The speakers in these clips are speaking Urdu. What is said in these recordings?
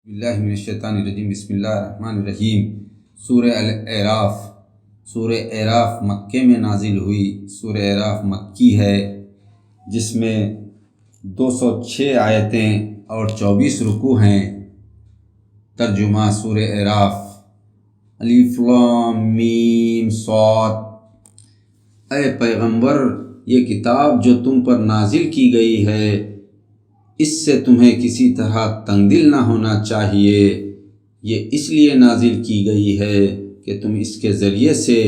اللہ من الشیطان الرجیم بسم اللہ الرحمن الرحیم۔ سورہ الاعراف۔ سورہ اعراف مکے میں نازل ہوئی سورہ اعراف مکی ہے، جس میں 206 آیتیں اور 24 رکوع ہیں۔ ترجمہ سورہ اعراف۔ الف لام میم صاد۔ اے پیغمبر، یہ کتاب جو تم پر نازل کی گئی ہے، اس سے تمہیں کسی طرح تنگ دل نہ ہونا چاہیے۔ یہ اس لیے نازل کی گئی ہے کہ تم اس کے ذریعے سے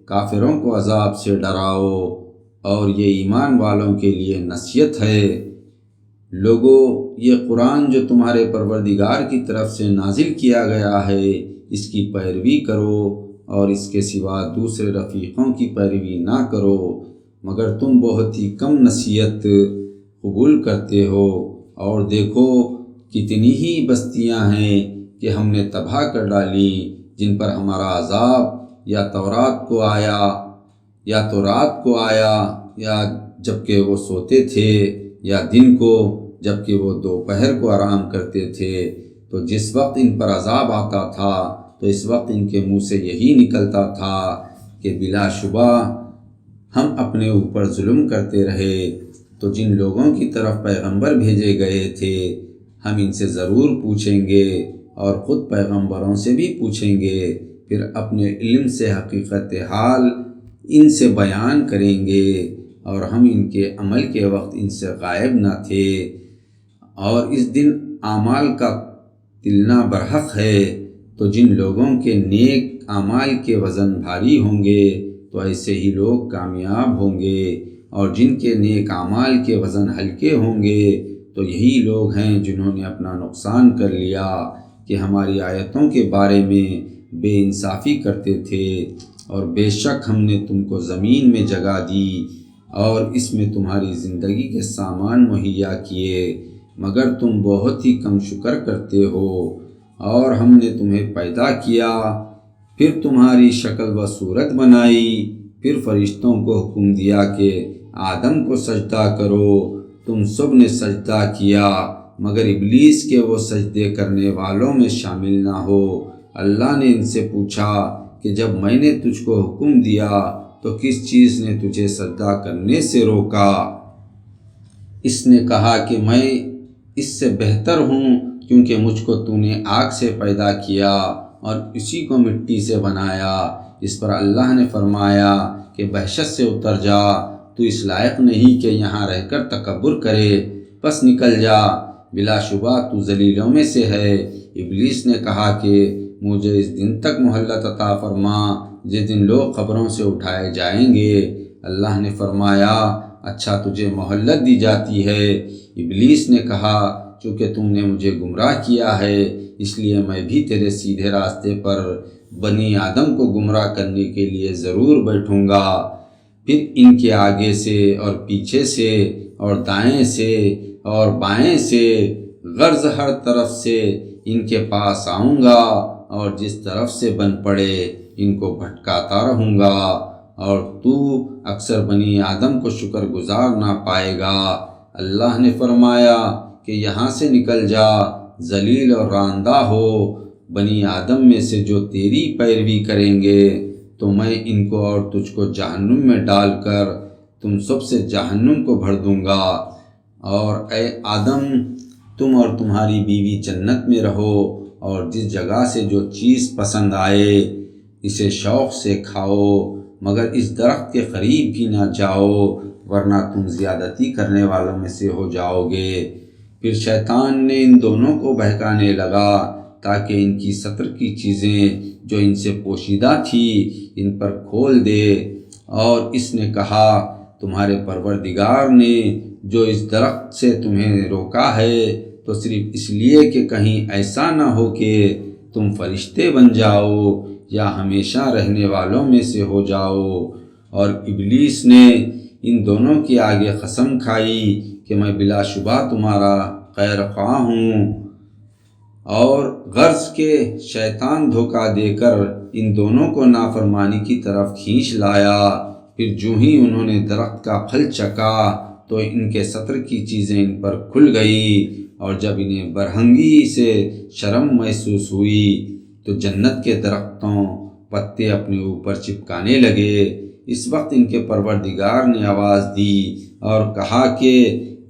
کافروں کو عذاب سے ڈراؤ، اور یہ ایمان والوں کے لیے نصیحت ہے۔ لوگو، یہ قرآن جو تمہارے پروردگار کی طرف سے نازل کیا گیا ہے، اس کی پیروی کرو اور اس کے سوا دوسرے رفیقوں کی پیروی نہ کرو، مگر تم بہت ہی کم نصیحت قبول کرتے ہو۔ اور دیکھو، کتنی ہی بستیاں ہیں کہ ہم نے تباہ کر ڈالی، جن پر ہمارا عذاب یا تو رات کو آیا یا جب کہ وہ سوتے تھے، یا دن کو جب کہ وہ دوپہر کو آرام کرتے تھے۔ تو جس وقت ان پر عذاب آتا تھا تو اس وقت ان کے منہ سے یہی نکلتا تھا کہ بلا شبہ ہم اپنے اوپر ظلم کرتے رہے۔ تو جن لوگوں کی طرف پیغمبر بھیجے گئے تھے، ہم ان سے ضرور پوچھیں گے، اور خود پیغمبروں سے بھی پوچھیں گے، پھر اپنے علم سے حقیقت حال ان سے بیان کریں گے، اور ہم ان کے عمل کے وقت ان سے غائب نہ تھے۔ اور اس دن اعمال کا تلنا برحق ہے، تو جن لوگوں کے نیک اعمال کے وزن بھاری ہوں گے تو ایسے ہی لوگ کامیاب ہوں گے، اور جن کے نیک اعمال کے وزن ہلکے ہوں گے تو یہی لوگ ہیں جنہوں نے اپنا نقصان کر لیا، کہ ہماری آیتوں کے بارے میں بے انصافی کرتے تھے۔ اور بے شک ہم نے تم کو زمین میں جگہ دی اور اس میں تمہاری زندگی کے سامان مہیا کیے، مگر تم بہت ہی کم شکر کرتے ہو۔ اور ہم نے تمہیں پیدا کیا، پھر تمہاری شکل و صورت بنائی، پھر فرشتوں کو حکم دیا کہ آدم کو سجدہ کرو، تم سب نے سجدہ کیا مگر ابلیس کے وہ سجدے کرنے والوں میں شامل نہ ہو۔ اللہ نے ان سے پوچھا کہ جب میں نے تجھ کو حکم دیا تو کس چیز نے تجھے سجدہ کرنے سے روکا؟ اس نے کہا کہ میں اس سے بہتر ہوں، کیونکہ مجھ کو تو نے آگ سے پیدا کیا اور اسی کو مٹی سے بنایا۔ اس پر اللہ نے فرمایا کہ وحشت سے اتر جا، تو اس لائق نہیں کہ یہاں رہ کر تکبر کرے، پس نکل جا، بلا شبہ تو ذلیلوں میں سے ہے۔ ابلیس نے کہا کہ مجھے اس دن تک مہلت عطا فرما جس دن لوگ قبروں سے اٹھائے جائیں گے۔ اللہ نے فرمایا اچھا، تجھے مہلت دی جاتی ہے۔ ابلیس نے کہا چونکہ تم نے مجھے گمراہ کیا ہے، اس لیے میں بھی تیرے سیدھے راستے پر بنی آدم کو گمراہ کرنے کے لیے ضرور بیٹھوں گا۔ پھر ان کے آگے سے اور پیچھے سے اور دائیں سے اور بائیں سے، غرض ہر طرف سے ان کے پاس آؤں گا، اور جس طرف سے بن پڑے ان کو بھٹکاتا رہوں گا، اور تو اکثر بنی آدم کو شکر گزار نہ پائے گا۔ اللہ نے فرمایا کہ یہاں سے نکل جا، ذلیل اور راندہ ہو۔ بنی آدم میں سے جو تیری پیروی کریں گے تو میں ان کو اور تجھ کو جہنم میں ڈال کر تم سب سے جہنم کو بھر دوں گا۔ اور اے آدم، تم اور تمہاری بیوی جنت میں رہو، اور جس جگہ سے جو چیز پسند آئے اسے شوق سے کھاؤ، مگر اس درخت کے قریب بھی نہ جاؤ، ورنہ تم زیادتی کرنے والوں میں سے ہو جاؤ گے۔ پھر شیطان نے ان دونوں کو بہکانے لگا تاکہ ان کی سطر کی چیزیں جو ان سے پوشیدہ تھی ان پر کھول دے، اور اس نے کہا تمہارے پروردگار نے جو اس درخت سے تمہیں روکا ہے تو صرف اس لیے کہ کہیں ایسا نہ ہو کہ تم فرشتے بن جاؤ یا ہمیشہ رہنے والوں میں سے ہو جاؤ۔ اور ابلیس نے ان دونوں کے آگے قسم کھائی کہ میں بلا شبہ تمہارا خیر خواہ ہوں، اور غرض کے شیطان دھوکہ دے کر ان دونوں کو نافرمانی کی طرف کھینچ لایا۔ پھر جو ہی انہوں نے درخت کا پھل چکھا تو ان کے سطر کی چیزیں ان پر کھل گئی، اور جب انہیں برہنگی سے شرم محسوس ہوئی تو جنت کے درختوں پتے اپنے اوپر چپکانے لگے۔ اس وقت ان کے پروردگار نے آواز دی اور کہا کہ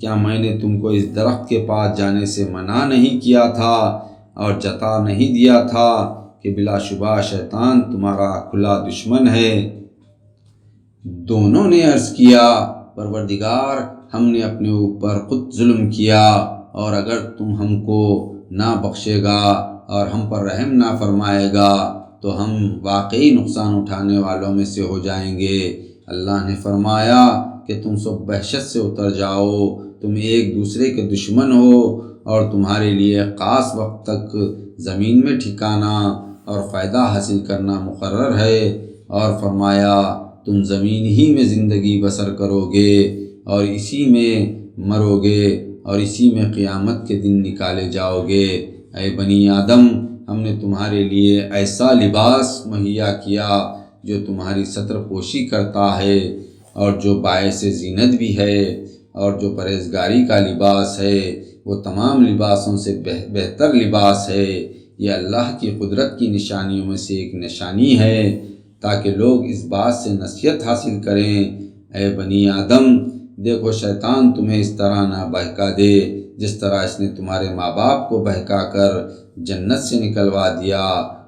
کیا میں نے تم کو اس درخت کے پاس جانے سے منع نہیں کیا تھا اور جتا نہیں دیا تھا کہ بلا شبہ شیطان تمہارا کھلا دشمن ہے؟ دونوں نے عرض کیا، پروردگار، ہم نے اپنے اوپر خود ظلم کیا، اور اگر تم ہم کو نہ بخشے گا اور ہم پر رحم نہ فرمائے گا تو ہم واقعی نقصان اٹھانے والوں میں سے ہو جائیں گے۔ اللہ نے فرمایا کہ تم سب وحشت سے اتر جاؤ، تم ایک دوسرے کے دشمن ہو اور تمہارے لیے خاص وقت تک زمین میں ٹھکانا اور فائدہ حاصل کرنا مقرر ہے، اور فرمایا تم زمین ہی میں زندگی بسر کرو گے اور اسی میں مرو گے اور اسی میں قیامت کے دن نکالے جاؤ گے۔ اے بنی آدم، ہم نے تمہارے لیے ایسا لباس مہیا کیا جو تمہاری ستر پوشی کرتا ہے اور جو باعث زینت بھی ہے، اور جو پرہیزگاری کا لباس ہے وہ تمام لباسوں سے بہتر لباس ہے۔ یہ اللہ کی قدرت کی نشانیوں میں سے ایک نشانی ہے تاکہ لوگ اس بات سے نصیحت حاصل کریں۔ اے بنی آدم، دیکھو شیطان تمہیں اس طرح نہ بہکا دے جس طرح اس نے تمہارے ماں باپ کو بہکا کر جنت سے نکلوا دیا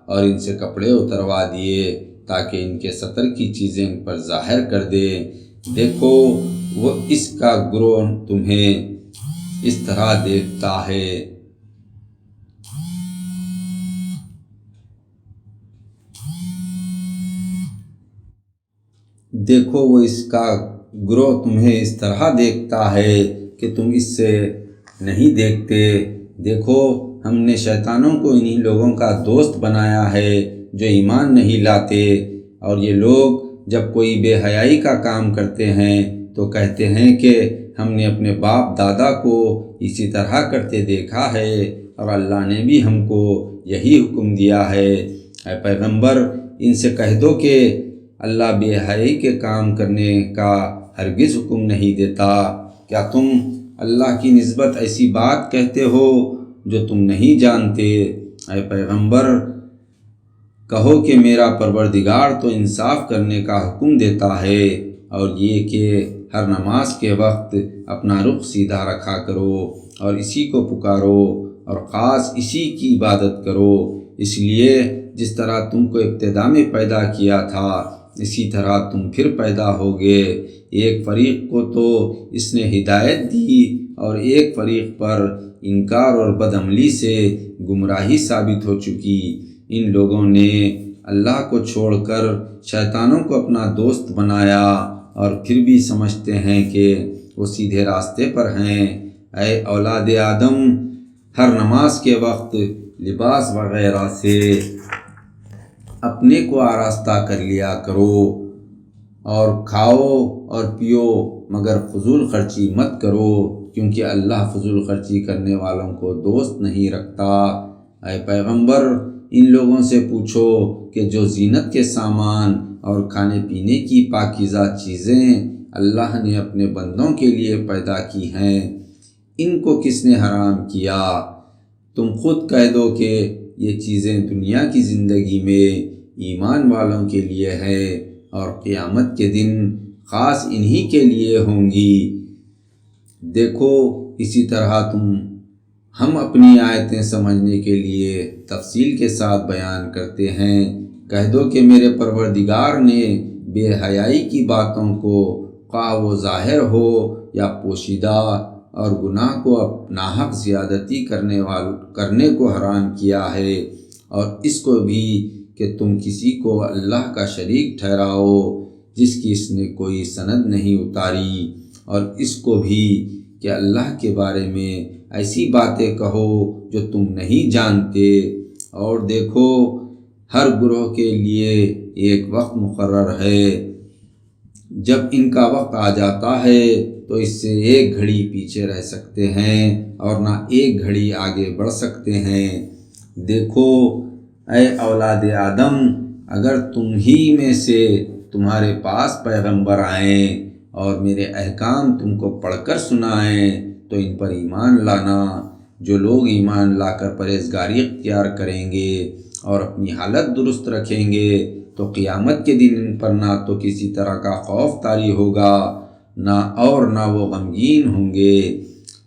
اور ان سے کپڑے اتروا دیے تاکہ ان کے ستر کی چیزیں ان پر ظاہر کر دے۔ دیکھو وہ اس کا گروہ تمہیں اس طرح دیکھتا ہے۔ دیکھو وہ اس کا گروہ تمہیں اس طرح دیکھتا ہے کہ تم اس سے نہیں دیکھتے۔ دیکھو ہم نے شیطانوں کو انہی لوگوں کا دوست بنایا ہے جو ایمان نہیں لاتے، اور یہ لوگ جب کوئی بے حیائی کا کام کرتے ہیں تو کہتے ہیں کہ ہم نے اپنے باپ دادا کو اسی طرح کرتے دیکھا ہے اور اللہ نے بھی ہم کو یہی حکم دیا ہے۔ اے پیغمبر، ان سے کہہ دو کہ اللہ بے حیائی کے کام کرنے کا ہرگز حکم نہیں دیتا۔ کیا تم اللہ کی نسبت ایسی بات کہتے ہو جو تم نہیں جانتے؟ اے پیغمبر، کہو کہ میرا پروردگار تو انصاف کرنے کا حکم دیتا ہے، اور یہ کہ ہر نماز کے وقت اپنا رخ سیدھا رکھا کرو اور اسی کو پکارو اور خاص اسی کی عبادت کرو، اس لیے جس طرح تم کو ابتدا میں پیدا کیا تھا اسی طرح تم پھر پیدا ہوگے۔ ایک فریق کو تو اس نے ہدایت دی اور ایک فریق پر انکار اور بدعملی سے گمراہی ثابت ہو چکی۔ ان لوگوں نے اللہ کو چھوڑ کر شیطانوں کو اپنا دوست بنایا اور پھر بھی سمجھتے ہیں کہ وہ سیدھے راستے پر ہیں۔ اے اولاد آدم، ہر نماز کے وقت لباس وغیرہ سے اپنے کو آراستہ کر لیا کرو، اور کھاؤ اور پیو مگر فضول خرچی مت کرو، کیونکہ اللہ فضول خرچی کرنے والوں کو دوست نہیں رکھتا۔ اے پیغمبر، ان لوگوں سے پوچھو کہ جو زینت کے سامان اور کھانے پینے کی پاکیزہ چیزیں اللہ نے اپنے بندوں کے لیے پیدا کی ہیں، ان کو کس نے حرام کیا؟ تم خود کہہ دو کہ یہ چیزیں دنیا کی زندگی میں ایمان والوں کے لیے ہے اور قیامت کے دن خاص انہی کے لیے ہوں گی۔ دیکھو اسی طرح ہم اپنی آیتیں سمجھنے کے لیے تفصیل کے ساتھ بیان کرتے ہیں۔ کہہ دو کہ میرے پروردگار نے بے حیائی کی باتوں کو خواہ وہ ظاہر ہو یا پوشیدہ اور گناہ کو ناحق زیادتی کرنے کو حرام کیا ہے، اور اس کو بھی کہ تم کسی کو اللہ کا شریک ٹھہراؤ جس کی اس نے کوئی سند نہیں اتاری، اور اس کو بھی کہ اللہ کے بارے میں ایسی باتیں کہو جو تم نہیں جانتے۔ اور دیکھو ہر گروہ کے لیے ایک وقت مقرر ہے، جب ان کا وقت آ جاتا ہے تو اس سے ایک گھڑی پیچھے رہ سکتے ہیں اور نہ ایک گھڑی آگے بڑھ سکتے ہیں۔ دیکھو اے اولاد آدم، اگر تم ہی میں سے تمہارے پاس پیغمبر آئیں اور میرے احکام تم کو پڑھ کر سنائیں تو ان پر ایمان لانا، جو لوگ ایمان لا کر پرہیزگاری اختیار کریں گے اور اپنی حالت درست رکھیں گے تو قیامت کے دن ان پر نہ تو کسی طرح کا خوف طاری ہوگا نہ وہ غمگین ہوں گے،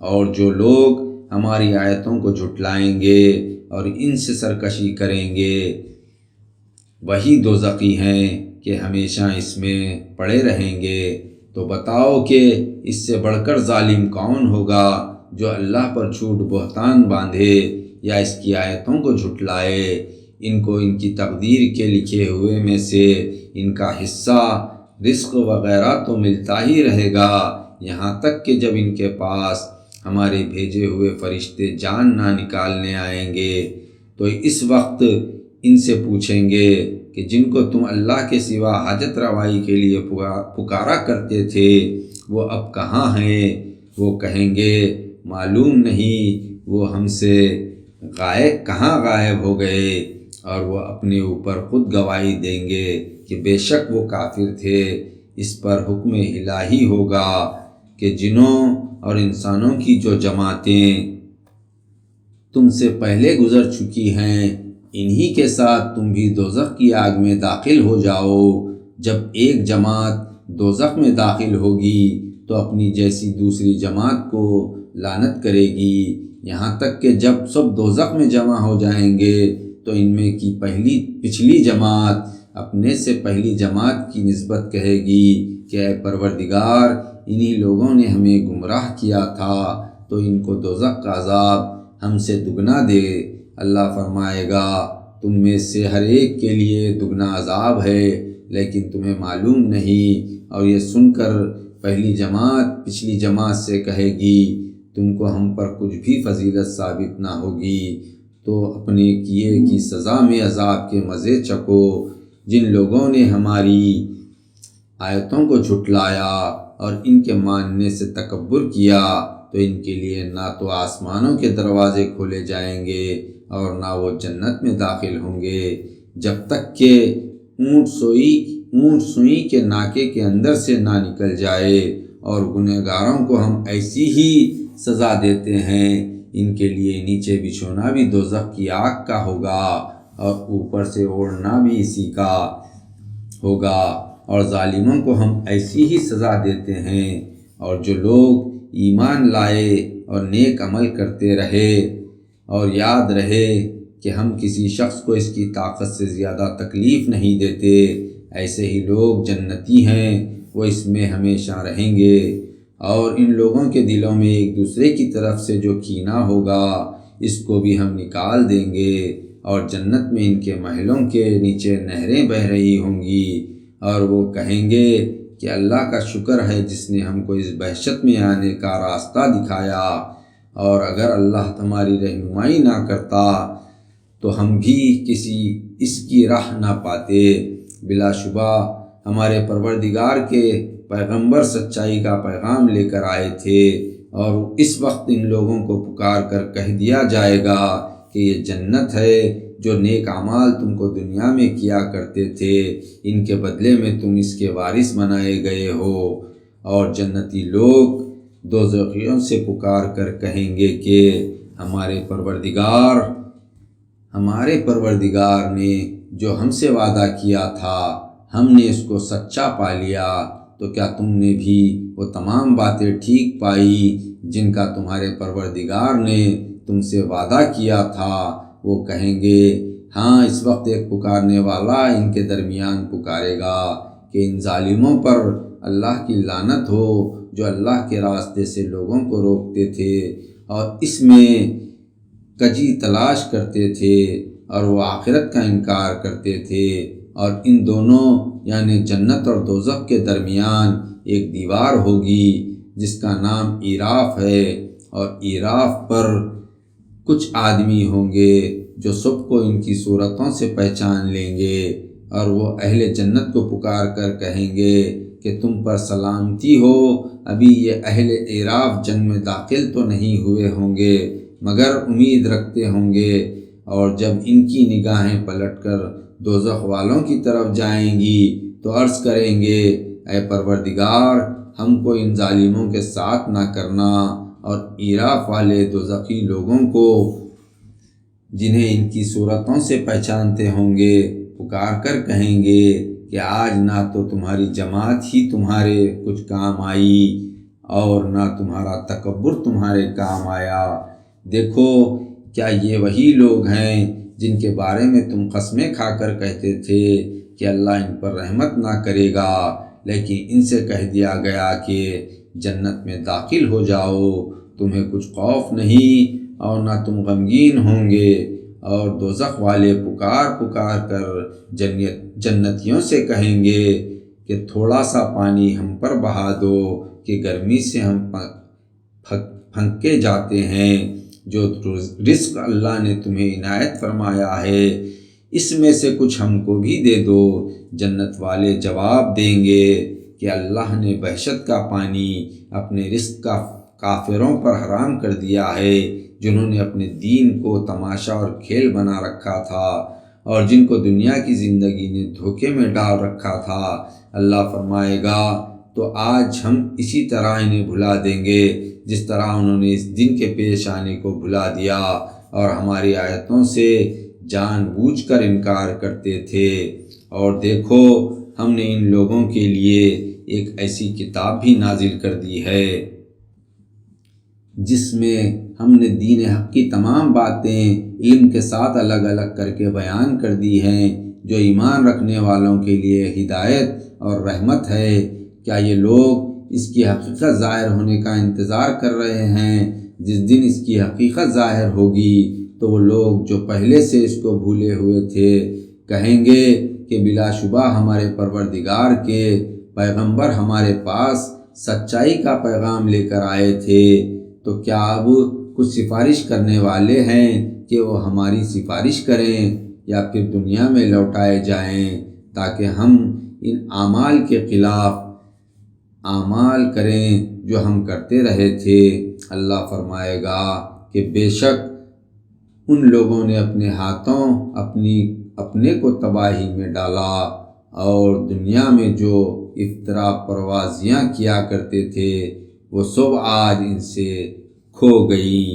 اور جو لوگ ہماری آیتوں کو جھٹلائیں گے اور ان سے سرکشی کریں گے وہی دوزخی ہیں کہ ہمیشہ اس میں پڑے رہیں گے۔ تو بتاؤ کہ اس سے بڑھ کر ظالم کون ہوگا جو اللہ پر جھوٹ بہتان باندھے یا اس کی آیتوں کو جھٹلائے۔ ان کو ان کی تقدیر کے لکھے ہوئے میں سے ان کا حصہ رزق وغیرہ تو ملتا ہی رہے گا، یہاں تک کہ جب ان کے پاس ہمارے بھیجے ہوئے فرشتے جان نہ نکالنے آئیں گے تو اس وقت ان سے پوچھیں گے کہ جن کو تم اللہ کے سوا حاجت روائی کے لیے پکارا کرتے تھے وہ اب کہاں ہیں؟ وہ کہیں گے معلوم نہیں، وہ ہم سے کہاں غائب ہو گئے، اور وہ اپنے اوپر خود گواہی دیں گے کہ بے شک وہ کافر تھے۔ اس پر حکم الہی ہوگا کہ جنوں اور انسانوں کی جو جماعتیں تم سے پہلے گزر چکی ہیں انہی کے ساتھ تم بھی دوزخ کی آگ میں داخل ہو جاؤ۔ جب ایک جماعت دوزخ میں داخل ہوگی تو اپنی جیسی دوسری جماعت کو لعنت کرے گی، یہاں تک کہ جب سب دوزخ میں جمع ہو جائیں گے تو ان میں کی پچھلی جماعت اپنے سے پہلی جماعت کی نسبت کہے گی کہ اے پروردگار، انہی لوگوں نے ہمیں گمراہ کیا تھا تو ان کو دوزخ کا عذاب ہم سے دگنا دے۔ اللہ فرمائے گا تم میں سے ہر ایک کے لیے دگنا عذاب ہے لیکن تمہیں معلوم نہیں، اور یہ سن کر پہلی جماعت پچھلی جماعت سے کہے گی تم کو ہم پر کچھ بھی فضیلت ثابت نہ ہوگی، تو اپنے کیے کی سزا میں عذاب کے مزے چکو۔ جن لوگوں نے ہماری آیتوں کو جھٹلایا اور ان کے ماننے سے تکبر کیا تو ان کے لیے نہ تو آسمانوں کے دروازے کھولے جائیں گے اور نہ وہ جنت میں داخل ہوں گے جب تک کہ اونٹ سوئی کے ناکے کے اندر سے نہ نکل جائے، اور گنہگاروں کو ہم ایسی ہی سزا دیتے ہیں، ان کے لیے نیچے بچھونا بھی دوزخ کی آگ کا ہوگا اور اوپر سے اوڑھنا بھی اسی کا ہوگا، اور ظالموں کو ہم ایسی ہی سزا دیتے ہیں۔ اور جو لوگ ایمان لائے اور نیک عمل کرتے رہے اور یاد رہے کہ ہم کسی شخص کو اس کی طاقت سے زیادہ تکلیف نہیں دیتے، ایسے ہی لوگ جنتی ہیں، وہ اس میں ہمیشہ رہیں گے۔ اور ان لوگوں کے دلوں میں ایک دوسرے کی طرف سے جو کینہ ہوگا اس کو بھی ہم نکال دیں گے، اور جنت میں ان کے محلوں کے نیچے نہریں بہہ رہی ہوں گی، اور وہ کہیں گے کہ اللہ کا شکر ہے جس نے ہم کو اس وحشت میں آنے کا راستہ دکھایا، اور اگر اللہ تمہاری رہنمائی نہ کرتا تو ہم بھی اس کی راہ نہ پاتے۔ بلا شبہ ہمارے پروردگار کے پیغمبر سچائی کا پیغام لے کر آئے تھے، اور اس وقت ان لوگوں کو پکار کر کہہ دیا جائے گا کہ یہ جنت ہے جو نیک اعمال تم کو دنیا میں کیا کرتے تھے، ان کے بدلے میں تم اس کے وارث بنائے گئے ہو۔ اور جنتی لوگ دوزخیوں سے پکار کر کہیں گے کہ ہمارے پروردگار نے جو ہم سے وعدہ کیا تھا ہم نے اس کو سچا پا لیا، تو کیا تم نے بھی وہ تمام باتیں ٹھیک پائی جن کا تمہارے پروردگار نے تم سے وعدہ کیا تھا؟ وہ کہیں گے ہاں۔ اس وقت ایک پکارنے والا ان کے درمیان پکارے گا کہ ان ظالموں پر اللہ کی لعنت ہو جو اللہ کے راستے سے لوگوں کو روکتے تھے اور اس میں کجی تلاش کرتے تھے، اور وہ آخرت کا انکار کرتے تھے، اور ان دونوں یعنی جنت اور دوزخ کے درمیان ایک دیوار ہوگی جس کا نام ایراف ہے، اور ایراف پر کچھ آدمی ہوں گے جو سب کو ان کی صورتوں سے پہچان لیں گے، اور وہ اہل جنت کو پکار کر کہیں گے کہ تم پر سلامتی ہو، ابھی یہ اہل ایراف جنگ میں داخل تو نہیں ہوئے ہوں گے مگر امید رکھتے ہوں گے، اور جب ان کی نگاہیں پلٹ کر دوزخ والوں کی طرف جائیں گی تو عرض کریں گے اے پروردگار، ہم کو ان ظالموں کے ساتھ نہ کرنا، اور ایراف والے دوزخی لوگوں کو جنہیں ان کی صورتوں سے پہچانتے ہوں گے پکار کر کہیں گے کہ آج نہ تو تمہاری جماعت ہی تمہارے کچھ کام آئی اور نہ تمہارا تکبر تمہارے کام آیا۔ دیکھو کیا یہ وہی لوگ ہیں جن کے بارے میں تم قسمیں کھا کر کہتے تھے کہ اللہ ان پر رحمت نہ کرے گا، لیکن ان سے کہہ دیا گیا کہ جنت میں داخل ہو جاؤ، تمہیں کچھ خوف نہیں اور نہ تم غمگین ہوں گے۔ اور دوزخ والے پکار پکار کر جنتیوں سے کہیں گے کہ تھوڑا سا پانی ہم پر بہا دو کہ گرمی سے ہم پھنکے جاتے ہیں، جو رزق اللہ نے تمہیں عنایت فرمایا ہے اس میں سے کچھ ہم کو بھی دے دو۔ جنت والے جواب دیں گے کہ اللہ نے بہشت کا پانی اپنے رزق کا کافروں پر حرام کر دیا ہے، جنہوں نے اپنے دین کو تماشا اور کھیل بنا رکھا تھا اور جن کو دنیا کی زندگی نے دھوکے میں ڈال رکھا تھا۔ اللہ فرمائے گا تو آج ہم اسی طرح انہیں بھلا دیں گے جس طرح انہوں نے اس دن کے پیش آنے کو بھلا دیا اور ہماری آیتوں سے جان بوجھ کر انکار کرتے تھے۔ اور دیکھو ہم نے ان لوگوں کے لیے ایک ایسی کتاب بھی نازل کر دی ہے جس میں ہم نے دین حق کی تمام باتیں علم کے ساتھ الگ الگ کر کے بیان کر دی ہیں، جو ایمان رکھنے والوں کے لیے ہدایت اور رحمت ہے۔ کیا یہ لوگ اس کی حقیقت ظاہر ہونے کا انتظار کر رہے ہیں؟ جس دن اس کی حقیقت ظاہر ہوگی تو وہ لوگ جو پہلے سے اس کو بھولے ہوئے تھے کہیں گے کہ بلا شبہ ہمارے پروردگار کے پیغمبر ہمارے پاس سچائی کا پیغام لے کر آئے تھے، تو کیا اب کچھ سفارش کرنے والے ہیں کہ وہ ہماری سفارش کریں یا پھر دنیا میں لوٹائے جائیں تاکہ ہم ان اعمال کے خلاف اعمال کریں جو ہم کرتے رہے تھے۔ اللہ فرمائے گا کہ بے شک ان لوگوں نے اپنے ہاتھوں اپنے کو تباہی میں ڈالا اور دنیا میں جو افترا پروازیاں کیا کرتے تھے وہ سب آج ان سے کھو گئی۔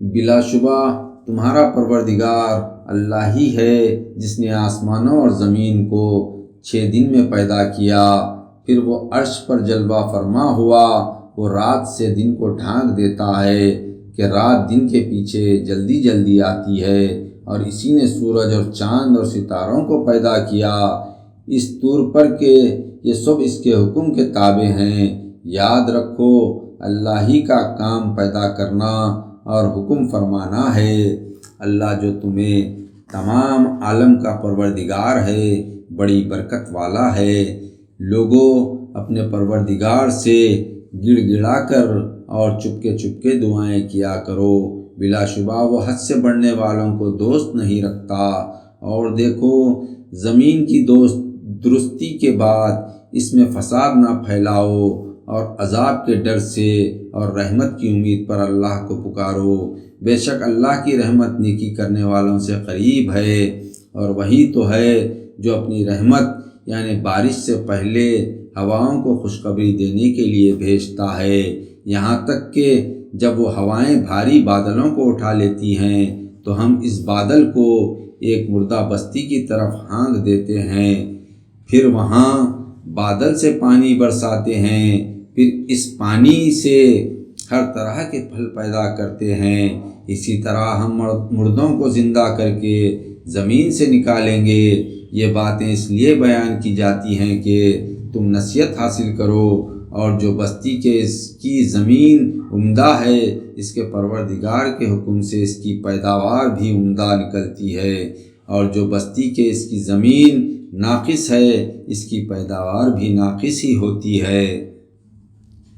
بلا شبہ تمہارا پروردگار اللہ ہی ہے جس نے آسمانوں اور زمین کو 6 دن میں پیدا کیا، پھر وہ عرش پر جلوہ فرما ہوا وہ رات سے دن کو ڈھانک دیتا ہے کہ رات دن کے پیچھے جلدی جلدی آتی ہے، اور اسی نے سورج اور چاند اور ستاروں کو پیدا کیا اس طور پر کہ یہ سب اس کے حکم کے تابع ہیں۔ یاد رکھو اللہ ہی کا کام پیدا کرنا اور حکم فرمانا ہے۔ اللہ جو تمہیں تمام عالم کا پروردگار ہے، بڑی برکت والا ہے۔ لوگوں اپنے پروردگار سے گڑ گڑا کر اور چپکے دعائیں کیا کرو، بلا شبہ وہ حد سے بڑھنے والوں کو دوست نہیں رکھتا۔ اور دیکھو زمین کی درستی کے بعد اس میں فساد نہ پھیلاؤ اور عذاب کے ڈر سے اور رحمت کی امید پر اللہ کو پکارو، بے شک اللہ کی رحمت نیکی کرنے والوں سے قریب ہے۔ اور وہی تو ہے جو اپنی رحمت یعنی بارش سے پہلے ہواؤں کو خوشخبری دینے کے لیے بھیجتا ہے، یہاں تک کہ جب وہ ہوائیں بھاری بادلوں کو اٹھا لیتی ہیں تو ہم اس بادل کو ایک مردہ بستی کی طرف ہانک دیتے ہیں، پھر وہاں بادل سے پانی برساتے ہیں، پھر اس پانی سے ہر طرح کے پھل پیدا کرتے ہیں۔ اسی طرح ہم مردوں کو زندہ کر کے زمین سے نکالیں گے۔ یہ باتیں اس لیے بیان کی جاتی ہیں کہ تم نصیحت حاصل کرو، اور جو بستی کے اس کی زمین عمدہ ہے اس کے پروردگار کے حکم سے اس کی پیداوار بھی عمدہ نکلتی ہے، اور جو بستی کے اس کی زمین ناقص ہے اس کی پیداوار بھی ناقص ہی ہوتی ہے۔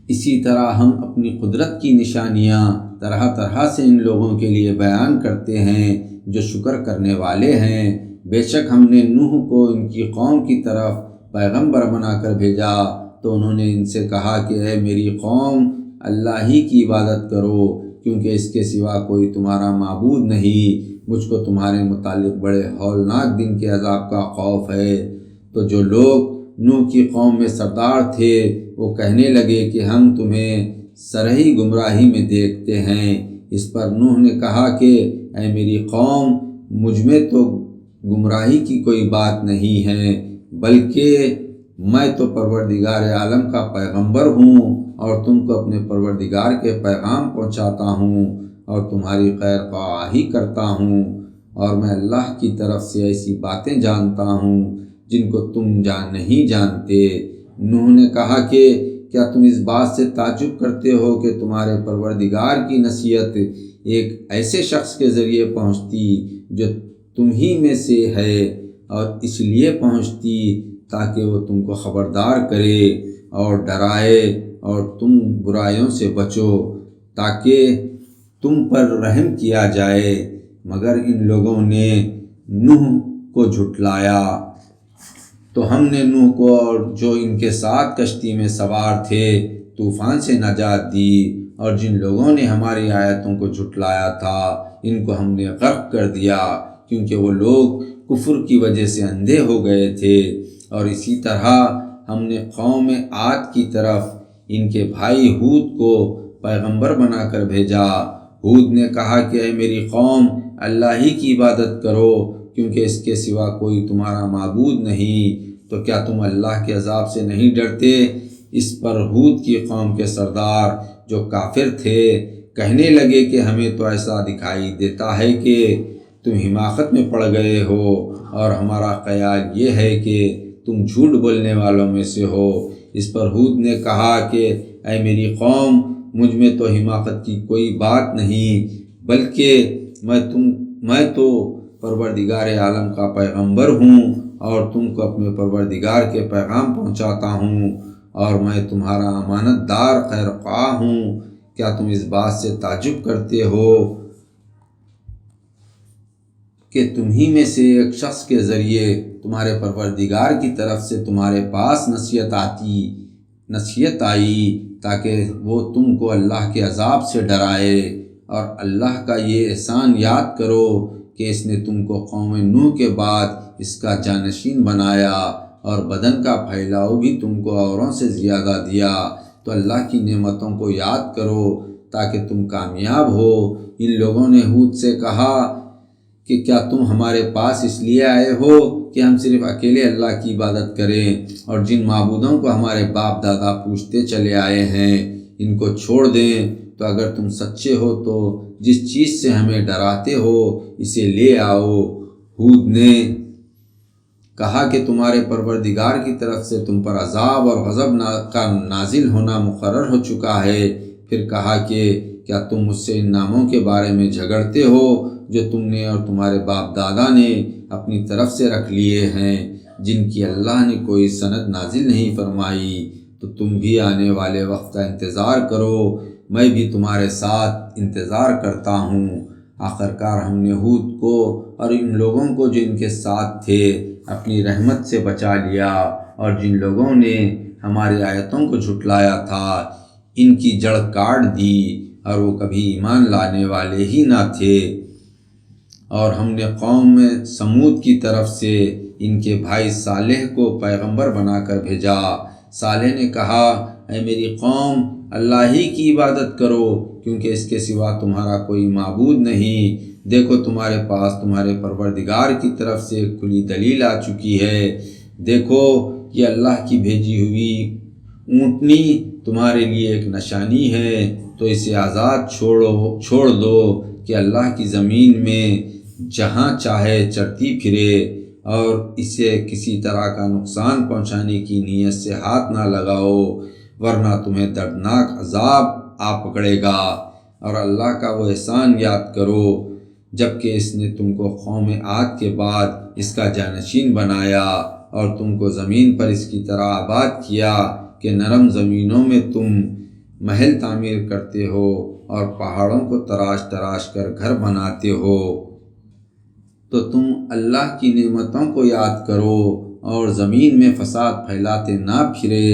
اسی طرح ہم اپنی قدرت کی نشانیاں طرح طرح سے ان لوگوں کے لیے بیان کرتے ہیں جو شکر کرنے والے ہیں۔ بے شک ہم نے نوح کو ان کی قوم کی طرف پیغمبر بنا کر بھیجا تو انہوں نے ان سے کہا کہ اے میری قوم اللہ ہی کی عبادت کرو، کیونکہ اس کے سوا کوئی تمہارا معبود نہیں، مجھ کو تمہارے متعلق بڑے ہولناک دن کے عذاب کا خوف ہے۔ تو جو لوگ نوح کی قوم میں سردار تھے وہ کہنے لگے کہ ہم تمہیں سرہی گمراہی میں دیکھتے ہیں۔ اس پر نوح نے کہا کہ اے میری قوم، مجھ میں تو گمراہی کی کوئی بات نہیں ہے، بلکہ میں تو پروردگار عالم کا پیغمبر ہوں اور تم کو اپنے پروردگار کے پیغام پہنچاتا ہوں اور تمہاری خیر خواہی کرتا ہوں، اور میں اللہ کی طرف سے ایسی باتیں جانتا ہوں جن کو تم نہیں جانتے۔ نوح نے کہا کہ کیا تم اس بات سے تعجب کرتے ہو کہ تمہارے پروردگار کی نصیحت ایک ایسے شخص کے ذریعے پہنچتی جو تم ہی میں سے ہے، اور اس لیے پہنچتی تاکہ وہ تم کو خبردار کرے اور ڈرائے اور تم برائیوں سے بچو تاکہ تم پر رحم کیا جائے، مگر ان لوگوں نے نوح کو جھٹلایا۔ تو ہم نے نوح کو اور جو ان کے ساتھ کشتی میں سوار تھے طوفان سے نجات دی، اور جن لوگوں نے ہماری آیتوں کو جھٹلایا تھا ان کو ہم نے غرق کر دیا، کیونکہ وہ لوگ کفر کی وجہ سے اندھے ہو گئے تھے۔ اور اسی طرح ہم نے قوم عاد کی طرف ان کے بھائی ہود کو پیغمبر بنا کر بھیجا۔ ہود نے کہا کہ اے میری قوم، اللہ ہی کی عبادت کرو، کیونکہ اس کے سوا کوئی تمہارا معبود نہیں، تو کیا تم اللہ کے عذاب سے نہیں ڈرتے؟ اس پر ہود کی قوم کے سردار جو کافر تھے کہنے لگے کہ ہمیں تو ایسا دکھائی دیتا ہے کہ تم حماقت میں پڑ گئے ہو، اور ہمارا خیال یہ ہے کہ تم جھوٹ بولنے والوں میں سے ہو۔ اس پر ہود نے کہا کہ اے میری قوم، مجھ میں تو حماقت کی کوئی بات نہیں، بلکہ میں تو پروردگار عالم کا پیغمبر ہوں اور تم کو اپنے پروردگار کے پیغام پہنچاتا ہوں، اور میں تمہارا امانت دار خیر خواہ ہوں۔ کیا تم اس بات سے تعجب کرتے ہو کہ تم ہی میں سے ایک شخص کے ذریعے تمہارے پروردگار کی طرف سے تمہارے پاس نصیحت آئی تاکہ وہ تم کو اللہ کے عذاب سے ڈرائے؟ اور اللہ کا یہ احسان یاد کرو کہ اس نے تم کو قوم نوح کے بعد اس کا جانشین بنایا، اور بدن کا پھیلاؤ بھی تم کو اوروں سے زیادہ دیا۔ تو اللہ کی نعمتوں کو یاد کرو تاکہ تم کامیاب ہو۔ ان لوگوں نے ہود سے کہا کہ کیا تم ہمارے پاس اس لیے آئے ہو کہ ہم صرف اکیلے اللہ کی عبادت کریں، اور جن معبودوں کو ہمارے باپ دادا پوجتے چلے آئے ہیں ان کو چھوڑ دیں؟ تو اگر تم سچے ہو تو جس چیز سے ہمیں ڈراتے ہو اسے لے آؤ۔ ہود نے کہا کہ تمہارے پروردگار کی طرف سے تم پر عذاب اور غضب کا نازل ہونا مقرر ہو چکا ہے۔ پھر کہا کہ کیا تم مجھ سے ان ناموں کے بارے میں جھگڑتے ہو جو تم نے اور تمہارے باپ دادا نے اپنی طرف سے رکھ لیے ہیں، جن کی اللہ نے کوئی سند نازل نہیں فرمائی؟ تو تم بھی آنے والے وقت کا انتظار کرو، میں بھی تمہارے ساتھ انتظار کرتا ہوں۔ آخرکار ہم نے ہود کو اور ان لوگوں کو جو ان کے ساتھ تھے اپنی رحمت سے بچا لیا، اور جن لوگوں نے ہماری آیتوں کو جھٹلایا تھا ان کی جڑ کاٹ دی، اور وہ کبھی ایمان لانے والے ہی نہ تھے۔ اور ہم نے قوم سمود کی طرف سے ان کے بھائی صالح کو پیغمبر بنا کر بھیجا۔ صالح نے کہا اے میری قوم، اللہ ہی کی عبادت کرو، کیونکہ اس کے سوا تمہارا کوئی معبود نہیں۔ دیکھو تمہارے پاس تمہارے پروردگار کی طرف سے ایک کھلی دلیل آ چکی ہے۔ دیکھو یہ اللہ کی bھیجی ہوئی اونٹنی تمہارے لیے ایک نشانی ہے، تو اسے آزاد چھوڑ دو کہ اللہ کی زمین میں جہاں چاہے چرتی پھرے، اور اسے کسی طرح کا نقصان پہنچانے کی نیت سے ہاتھ نہ لگاؤ، ورنہ تمہیں دردناک عذاب آ پکڑے گا۔ اور اللہ کا وہ احسان یاد کرو جبکہ اس نے تم کو قوم عاد کے بعد اس کا جانشین بنایا، اور تم کو زمین پر اس کی طرح آباد کیا کہ نرم زمینوں میں تم محل تعمیر کرتے ہو اور پہاڑوں کو تراش تراش کر گھر بناتے ہو۔ تو تم اللہ کی نعمتوں کو یاد کرو اور زمین میں فساد پھیلاتے نہ پھرے۔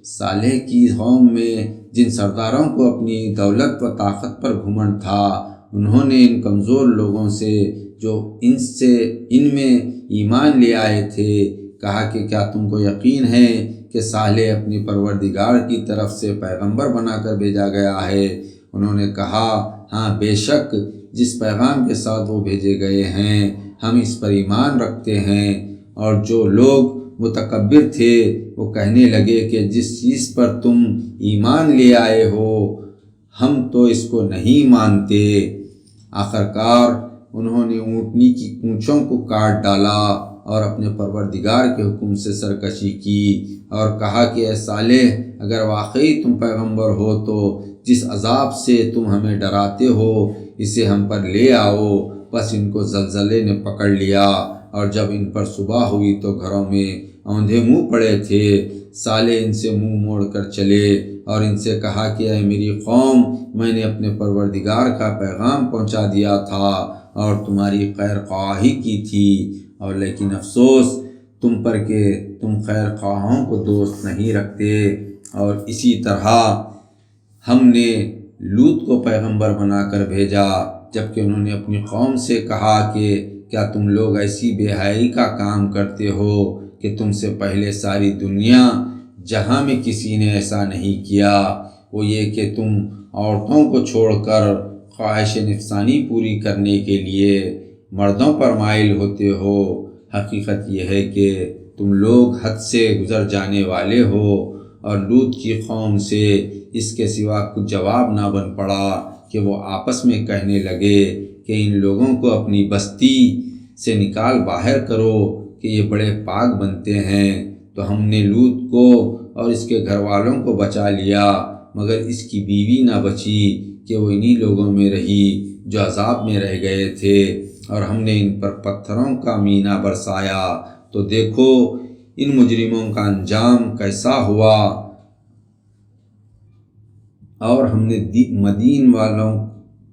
صالح کی قوم میں جن سرداروں کو اپنی دولت و طاقت پر گھمنڈ تھا، انہوں نے ان کمزور لوگوں سے جو ان میں ایمان لے آئے تھے کہا کہ کیا تم کو یقین ہے کہ صالح اپنی پروردگار کی طرف سے پیغمبر بنا کر بھیجا گیا ہے؟ انہوں نے کہا ہاں بے شک جس پیغام کے ساتھ وہ بھیجے گئے ہیں ہم اس پر ایمان رکھتے ہیں۔ اور جو لوگ متکبر تھے وہ کہنے لگے کہ جس چیز پر تم ایمان لے آئے ہو ہم تو اس کو نہیں مانتے۔ آخرکار انہوں نے اونٹنی کی پونچھوں کو کاٹ ڈالا اور اپنے پروردگار کے حکم سے سرکشی کی اور کہا کہ اے صالح اگر واقعی تم پیغمبر ہو تو جس عذاب سے تم ہمیں ڈراتے ہو اسے ہم پر لے آؤ۔ بس ان کو زلزلے نے پکڑ لیا اور جب ان پر صبح ہوئی تو گھروں میں اوندھے منہ پڑے تھے۔ صالح ان سے منہ موڑ کر چلے اور ان سے کہا کہ اے میری قوم میں نے اپنے پروردگار کا پیغام پہنچا دیا تھا اور تمہاری خیر خواہی کی تھی، اور لیکن افسوس تم پر کہ تم خیر خواہوں کو دوست نہیں رکھتے۔ اور اسی طرح ہم نے لوط کو پیغمبر بنا کر بھیجا جبکہ انہوں نے اپنی قوم سے کہا کہ کیا تم لوگ ایسی بے حیائی کا کام کرتے ہو کہ تم سے پہلے ساری دنیا جہاں میں کسی نے ایسا نہیں کیا، وہ یہ کہ تم عورتوں کو چھوڑ کر خواہش نفسانی پوری کرنے کے لیے مردوں پر مائل ہوتے ہو۔ حقیقت یہ ہے کہ تم لوگ حد سے گزر جانے والے ہو۔ اور لوط کی قوم سے اس کے سوا کچھ جواب نہ بن پڑا کہ وہ آپس میں کہنے لگے کہ ان لوگوں کو اپنی بستی سے نکال باہر کرو کہ یہ بڑے پاک بنتے ہیں۔ تو ہم نے لوط کو اور اس کے گھر والوں کو بچا لیا مگر اس کی بیوی نہ بچی کہ وہ انہی لوگوں میں رہی جو عذاب میں رہ گئے تھے، اور ہم نے ان پر پتھروں کا مینہ برسایا تو دیکھو ان مجرموں کا انجام کیسا ہوا۔ اور ہم نے مدین والوں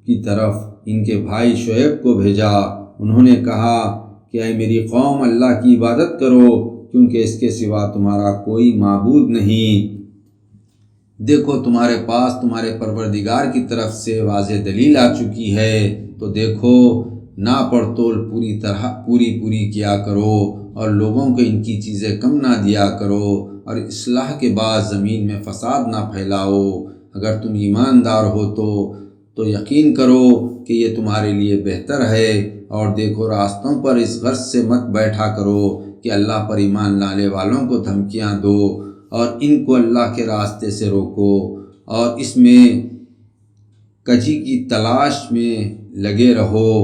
کی طرف ان کے بھائی شعیب کو بھیجا، انہوں نے کہا کہ اے میری قوم اللہ کی عبادت کرو کیونکہ اس کے سوا تمہارا کوئی معبود نہیں۔ دیکھو تمہارے پاس تمہارے پروردگار کی طرف سے واضح دلیل آ چکی ہے، تو دیکھو ناپڑ تول پوری کیا کرو اور لوگوں کو ان کی چیزیں کم نہ دیا کرو اور اصلاح کے بعد زمین میں فساد نہ پھیلاؤ۔ اگر تم ایماندار ہو تو یقین کرو کہ یہ تمہارے لیے بہتر ہے، اور دیکھو راستوں پر اس غرض سے مت بیٹھا کرو کہ اللہ پر ایمان لانے والوں کو دھمکیاں دو اور ان کو اللہ کے راستے سے روکو، اور اس میں کجی کی تلاش میں لگے رہو،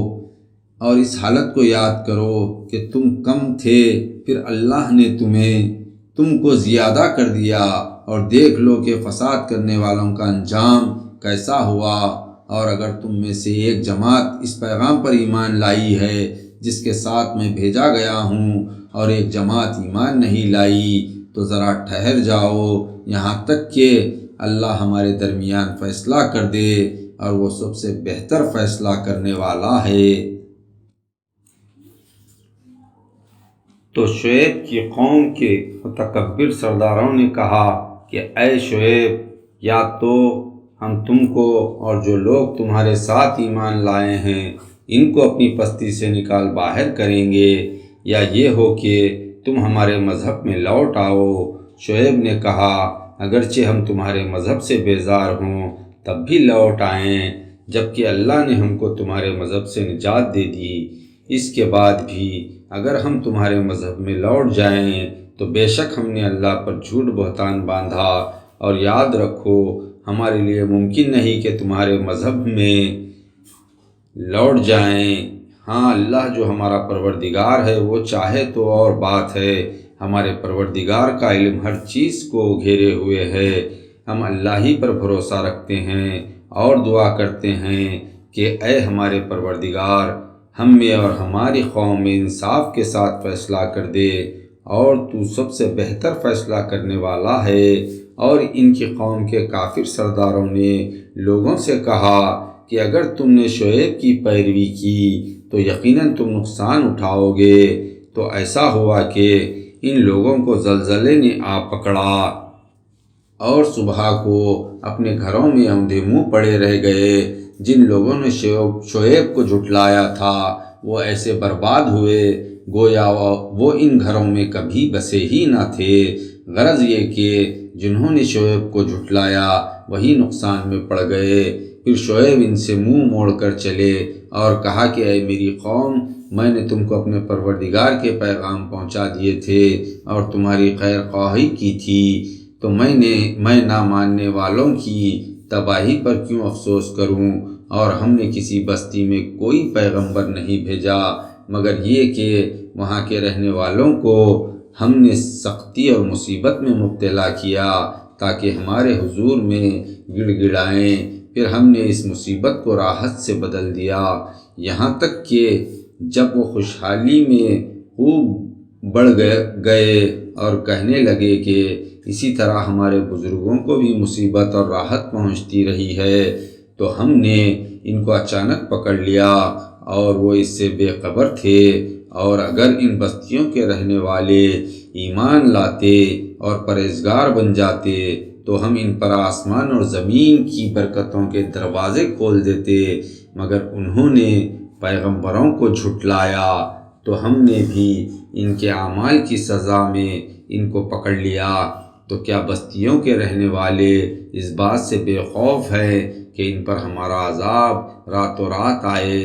اور اس حالت کو یاد کرو کہ تم کم تھے پھر اللہ نے تم کو زیادہ کر دیا، اور دیکھ لو کہ فساد کرنے والوں کا انجام کیسا ہوا۔ اور اگر تم میں سے ایک جماعت اس پیغام پر ایمان لائی ہے جس کے ساتھ میں بھیجا گیا ہوں اور ایک جماعت ایمان نہیں لائی تو ذرا ٹھہر جاؤ یہاں تک کہ اللہ ہمارے درمیان فیصلہ کر دے، اور وہ سب سے بہتر فیصلہ کرنے والا ہے۔ تو شعیب کی قوم کے متکبر سرداروں نے کہا کہ اے شعیب یا تو ہم تم کو اور جو لوگ تمہارے ساتھ ایمان لائے ہیں ان کو اپنی بستی سے نکال باہر کریں گے، یا یہ ہو کہ تم ہمارے مذہب میں لوٹ آؤ۔ شعیب نے کہا اگرچہ ہم تمہارے مذہب سے بیزار ہوں تب بھی لوٹ آئیں، جبکہ اللہ نے ہم کو تمہارے مذہب سے نجات دے دی۔ اس کے بعد بھی اگر ہم تمہارے مذہب میں لوٹ جائیں تو بے شک ہم نے اللہ پر جھوٹ بہتان باندھا، اور یاد رکھو ہمارے لیے ممکن نہیں کہ تمہارے مذہب میں لوٹ جائیں۔ ہاں اللہ جو ہمارا پروردگار ہے وہ چاہے تو اور بات ہے، ہمارے پروردگار کا علم ہر چیز کو گھیرے ہوئے ہے۔ ہم اللہ ہی پر بھروسہ رکھتے ہیں اور دعا کرتے ہیں کہ اے ہمارے پروردگار ہم میں اور ہماری قوم میں انصاف کے ساتھ فیصلہ کر دے، اور تو سب سے بہتر فیصلہ کرنے والا ہے۔ اور ان کی قوم کے کافر سرداروں نے لوگوں سے کہا کہ اگر تم نے شعیب کی پیروی کی تو یقیناً تم نقصان اٹھاؤ گے۔ تو ایسا ہوا کہ ان لوگوں کو زلزلے نے آ پکڑا اور صبح کو اپنے گھروں میں اوندھے منہ پڑے رہ گئے۔ جن لوگوں نے شعیب کو جھٹلایا تھا وہ ایسے برباد ہوئے گویا وہ ان گھروں میں کبھی بسے ہی نہ تھے۔ غرض یہ کہ جنہوں نے شعیب کو جھٹلایا وہی نقصان میں پڑ گئے۔ پھر شعیب ان سے منہ موڑ کر چلے اور کہا کہ اے میری قوم، میں نے تم کو اپنے پروردگار کے پیغام پہنچا دیے تھے اور تمہاری خیر خواہی کی تھی، تو میں نہ ماننے والوں کی تباہی پر کیوں افسوس کروں؟ اور ہم نے کسی بستی میں کوئی پیغمبر نہیں بھیجا مگر یہ کہ وہاں کے رہنے والوں کو ہم نے سختی اور مصیبت میں مبتلا کیا تاکہ ہمارے حضور میں گڑ گڑائیں۔ پھر ہم نے اس مصیبت کو راحت سے بدل دیا، یہاں تک کہ جب وہ خوشحالی میں خوب بڑھ گئے اور کہنے لگے کہ اسی طرح ہمارے بزرگوں کو بھی مصیبت اور راحت پہنچتی رہی ہے، تو ہم نے ان کو اچانک پکڑ لیا اور وہ اس سے بے خبر تھے۔ اور اگر ان بستیوں کے رہنے والے ایمان لاتے اور پرہیزگار بن جاتے تو ہم ان پر آسمان اور زمین کی برکتوں کے دروازے کھول دیتے، مگر انہوں نے پیغمبروں کو جھٹلایا تو ہم نے بھی ان کے اعمال کی سزا میں ان کو پکڑ لیا۔ تو کیا بستیوں کے رہنے والے اس بات سے بے خوف ہیں کہ ان پر ہمارا عذاب راتوں رات آئے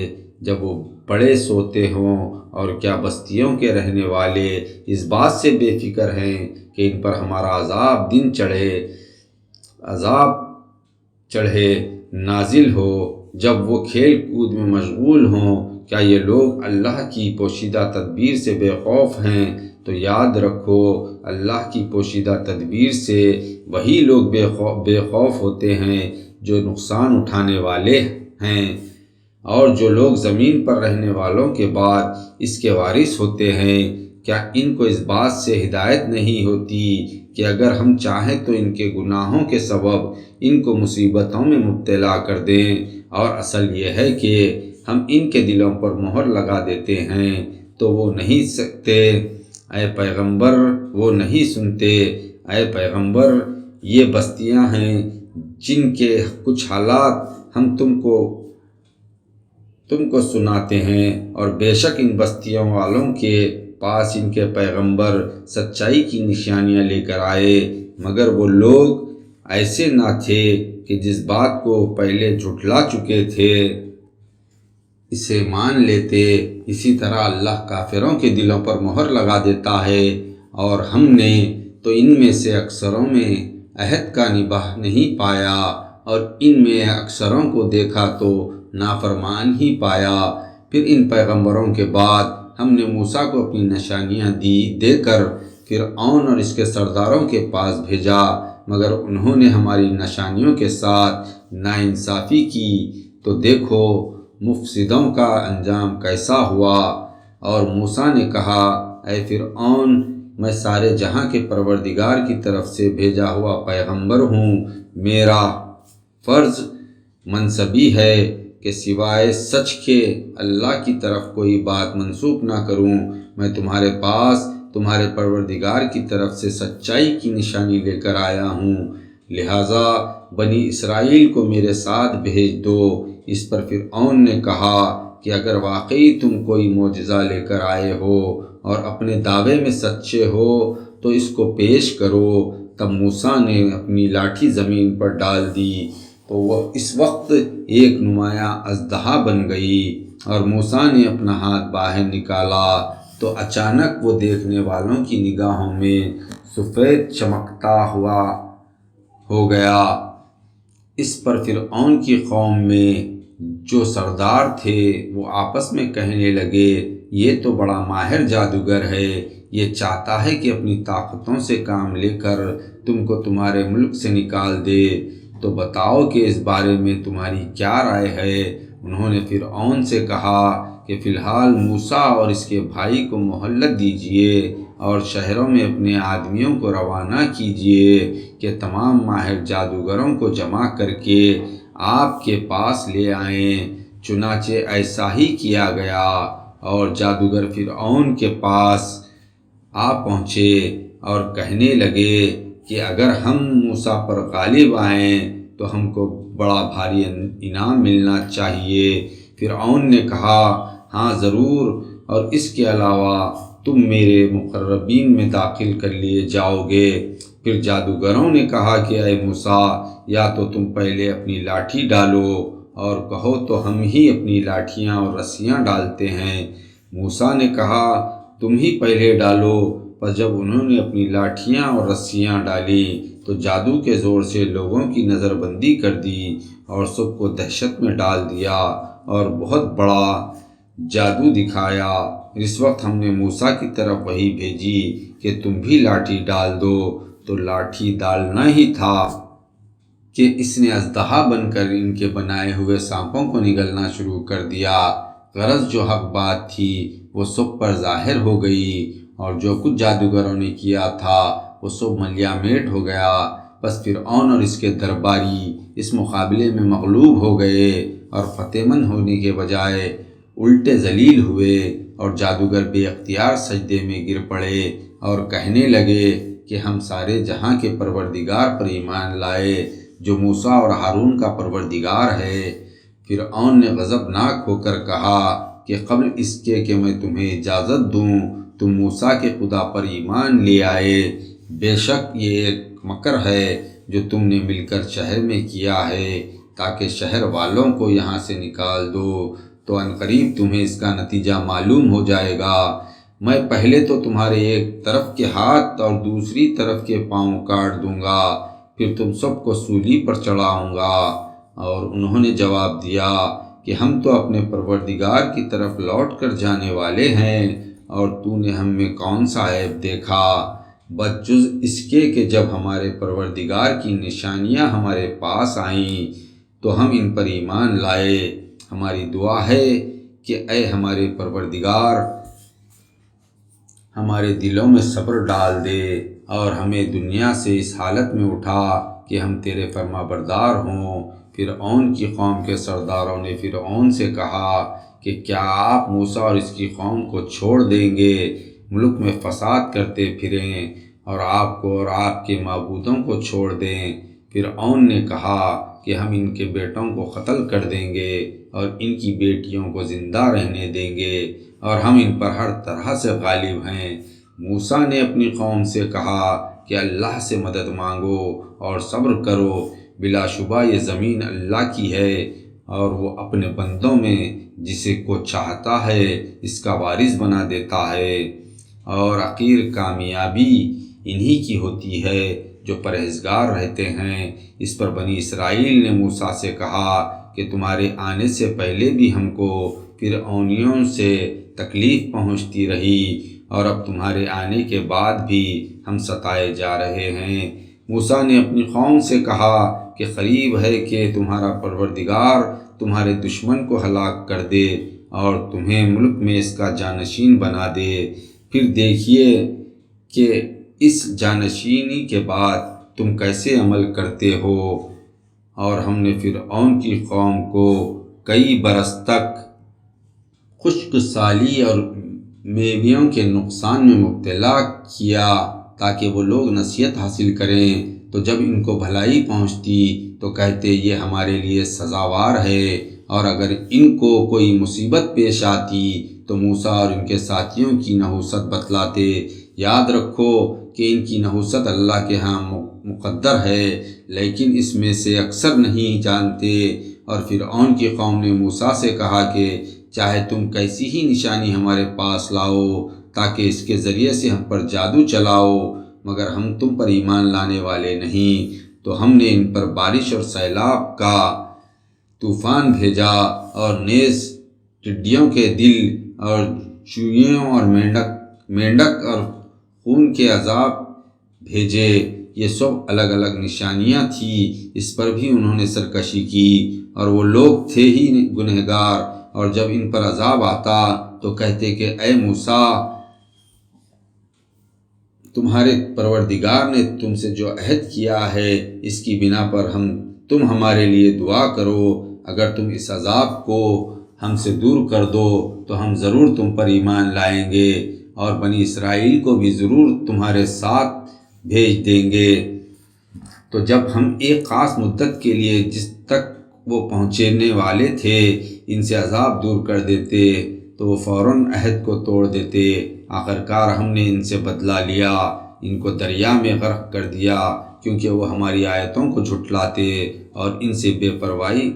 جب وہ بڑے سوتے ہوں؟ اور کیا بستیوں کے رہنے والے اس بات سے بے فکر ہیں کہ ان پر ہمارا عذاب چڑھے نازل ہو جب وہ کھیل کود میں مشغول ہوں؟ کیا یہ لوگ اللہ کی پوشیدہ تدبیر سے بے خوف ہیں؟ تو یاد رکھو، اللہ کی پوشیدہ تدبیر سے وہی لوگ بے خوف ہوتے ہیں جو نقصان اٹھانے والے ہیں، اور جو لوگ زمین پر رہنے والوں کے بعد اس کے وارث ہوتے ہیں، کیا ان کو اس بات سے ہدایت نہیں ہوتی کہ اگر ہم چاہیں تو ان کے گناہوں کے سبب ان کو مصیبتوں میں مبتلا کر دیں؟ اور اصل یہ ہے کہ ہم ان کے دلوں پر مہر لگا دیتے ہیں تو وہ نہیں سکتے۔ اے پیغمبر، وہ نہیں سنتے۔ اے پیغمبر، یہ بستیاں ہیں جن کے کچھ حالات ہم تم کو سناتے ہیں، اور بے شک ان بستیوں والوں کے پاس ان کے پیغمبر سچائی کی نشانیاں لے کر آئے، مگر وہ لوگ ایسے نہ تھے کہ جس بات کو پہلے جھٹلا چکے تھے اسے مان لیتے۔ اسی طرح اللہ کافروں کے دلوں پر مہر لگا دیتا ہے، اور ہم نے تو ان میں سے اکثروں میں عہد کا نبھا نہیں پایا، اور ان میں اکثروں کو دیکھا تو نافرمان ہی پایا۔ پھر ان پیغمبروں کے بعد ہم نے موسیٰ کو اپنی نشانیاں دے کر فرعون اور اس کے سرداروں کے پاس بھیجا، مگر انہوں نے ہماری نشانیوں کے ساتھ ناانصافی کی، تو دیکھو مفسدوں کا انجام کیسا ہوا۔ اور موسیٰ نے کہا، اے فرعون، میں سارے جہاں کے پروردگار کی طرف سے بھیجا ہوا پیغمبر ہوں، میرا فرض منصبی ہے کہ سوائے سچ کے اللہ کی طرف کوئی بات منسوب نہ کروں۔ میں تمہارے پاس تمہارے پروردگار کی طرف سے سچائی کی نشانی لے کر آیا ہوں، لہٰذا بنی اسرائیل کو میرے ساتھ بھیج دو۔ اس پر فرعون نے کہا کہ اگر واقعی تم کوئی معجزہ لے کر آئے ہو اور اپنے دعوے میں سچے ہو تو اس کو پیش کرو۔ تب موسیٰ نے اپنی لاٹھی زمین پر ڈال دی تو وہ اس وقت ایک نمایاں اژدہا بن گئی، اور موسیٰ نے اپنا ہاتھ باہر نکالا تو اچانک وہ دیکھنے والوں کی نگاہوں میں سفید چمکتا ہوا ہو گیا۔ اس پر فرعون کی قوم میں جو سردار تھے وہ آپس میں کہنے لگے، یہ تو بڑا ماہر جادوگر ہے، یہ چاہتا ہے کہ اپنی طاقتوں سے کام لے کر تم کو تمہارے ملک سے نکال دے، تو بتاؤ کہ اس بارے میں تمہاری کیا رائے ہے؟ انہوں نے فرعون سے کہا کہ فی الحال موسیٰ اور اس کے بھائی کو مہلت دیجیے اور شہروں میں اپنے آدمیوں کو روانہ کیجیے کہ تمام ماہر جادوگروں کو جمع کر کے آپ کے پاس لے آئیں۔ چنانچہ ایسا ہی کیا گیا، اور جادوگر فرعون کے پاس آ پہنچے اور کہنے لگے کہ اگر ہم موسیٰ پر غالب آئیں تو ہم کو بڑا بھاری انعام ملنا چاہیے۔ فرعون نے کہا، ہاں ضرور، اور اس کے علاوہ تم میرے مقربین میں داخل کر لیے جاؤ گے۔ پھر جادوگروں نے کہا کہ اے موسیٰ، یا تو تم پہلے اپنی لاٹھی ڈالو اور کہو تو ہم ہی اپنی لاٹھیاں اور رسیاں ڈالتے ہیں۔ موسیٰ نے کہا تم ہی پہلے ڈالو۔ پس جب انہوں نے اپنی لاٹھیاں اور رسیاں ڈالی تو جادو کے زور سے لوگوں کی نظر بندی کر دی اور سب کو دہشت میں ڈال دیا اور بہت بڑا جادو دکھایا۔ اس وقت ہم نے موسیٰ کی طرف وحی بھیجی کہ تم بھی لاٹھی ڈال دو، تو لاٹھی ڈالنا ہی تھا کہ اس نے اژدہا بن کر ان کے بنائے ہوئے سانپوں کو نگلنا شروع کر دیا۔ غرض جو حق بات تھی وہ سب پر ظاہر ہو گئی، اور جو کچھ جادوگروں نے کیا تھا وہ سب ملیہ میٹ ہو گیا۔ بس فرعون اور اس کے درباری اس مقابلے میں مغلوب ہو گئے اور فتح مند ہونے کے بجائے الٹے ذلیل ہوئے، اور جادوگر بے اختیار سجدے میں گر پڑے اور کہنے لگے کہ ہم سارے جہاں کے پروردگار پر ایمان لائے جو موسیٰ اور ہارون کا پروردگار ہے۔ فرعون نے غضبناک ہو کر کہا کہ قبل اس کے کہ میں تمہیں اجازت دوں تم موسیٰ کے خدا پر ایمان لے آئے۔ بے شک یہ ایک مکر ہے جو تم نے مل کر شہر میں کیا ہے تاکہ شہر والوں کو یہاں سے نکال دو، تو عنقریب تمہیں اس کا نتیجہ معلوم ہو جائے گا۔ میں پہلے تو تمہارے ایک طرف کے ہاتھ اور دوسری طرف کے پاؤں کاٹ دوں گا، پھر تم سب کو سولی پر چڑھاؤں گا۔ اور انہوں نے جواب دیا کہ ہم تو اپنے پروردگار کی طرف لوٹ کر جانے والے ہیں، اور تو نے ہم میں کون سا عیب دیکھا بجز اس کے کہ جب ہمارے پروردگار کی نشانیاں ہمارے پاس آئیں تو ہم ان پر ایمان لائے۔ ہماری دعا ہے کہ اے ہمارے پروردگار، ہمارے دلوں میں صبر ڈال دے اور ہمیں دنیا سے اس حالت میں اٹھا کہ ہم تیرے فرما بردار ہوں۔ فرعون کی قوم کے سرداروں نے فرعون سے کہا کہ کیا آپ موسیٰ اور اس کی قوم کو چھوڑ دیں گے ملک میں فساد کرتے پھریں اور آپ کو اور آپ کے معبودوں کو چھوڑ دیں؟ فرعون نے کہا کہ ہم ان کے بیٹوں کو قتل کر دیں گے اور ان کی بیٹیوں کو زندہ رہنے دیں گے، اور ہم ان پر ہر طرح سے غالب ہیں۔ موسیٰ نے اپنی قوم سے کہا کہ اللہ سے مدد مانگو اور صبر کرو، بلا شبہ یہ زمین اللہ کی ہے اور وہ اپنے بندوں میں جسے کو چاہتا ہے اس کا وارث بنا دیتا ہے، اور آخر کامیابی انہی کی ہوتی ہے جو پرہیزگار رہتے ہیں۔ اس پر بنی اسرائیل نے موسیٰ سے کہا کہ تمہارے آنے سے پہلے بھی ہم کو فرعونیوں سے تکلیف پہنچتی رہی، اور اب تمہارے آنے کے بعد بھی ہم ستائے جا رہے ہیں۔ موسیٰ نے اپنی قوم سے کہا کہ قریب ہے کہ تمہارا پروردگار تمہارے دشمن کو ہلاک کر دے اور تمہیں ملک میں اس کا جانشین بنا دے، پھر دیکھیے کہ اس جانشینی کے بعد تم کیسے عمل کرتے ہو۔ اور ہم نے فرعون کی قوم کو کئی برس تک خشک سالی اور میویوں کے نقصان میں مبتلا کیا تاکہ وہ لوگ نصیحت حاصل کریں، تو جب ان کو بھلائی پہنچتی تو کہتے یہ ہمارے لیے سزاوار ہے، اور اگر ان کو کوئی مصیبت پیش آتی تو موسیٰ اور ان کے ساتھیوں کی نحوست بتلاتے۔ یاد رکھو کہ ان کی نحوست اللہ کے ہاں مقدر ہے، لیکن اس میں سے اکثر نہیں جانتے۔ اور فرعون کی قوم نے موسیٰ سے کہا کہ چاہے تم کیسی ہی نشانی ہمارے پاس لاؤ تاکہ اس کے ذریعے سے ہم پر جادو چلاؤ، مگر ہم تم پر ایمان لانے والے نہیں۔ تو ہم نے ان پر بارش اور سیلاب کا طوفان بھیجا اور نیز ٹڈیوں کے دل اور چوہوں اور مینڈک اور خون کے عذاب بھیجے۔ یہ سب الگ الگ نشانیاں تھیں، اس پر بھی انہوں نے سرکشی کی، اور وہ لوگ تھے ہی گنہگار۔ اور جب ان پر عذاب آتا تو کہتے کہ اے موسیٰ، تمہارے پروردگار نے تم سے جو عہد کیا ہے اس کی بنا پر تم ہمارے لیے دعا کرو، اگر تم اس عذاب کو ہم سے دور کر دو تو ہم ضرور تم پر ایمان لائیں گے، اور بنی اسرائیل کو بھی ضرور تمہارے ساتھ بھیج دیں گے۔ تو جب ہم ایک خاص مدت کے لیے جس تک وہ پہنچنے والے تھے ان سے عذاب دور کر دیتے تو وہ فوراً عہد کو توڑ دیتے۔ آخرکار ہم نے ان سے بدلہ لیا، ان کو دریا میں غرق کر دیا، کیونکہ وہ ہماری آیتوں کو جھٹلاتے اور ان سے بے پرواہی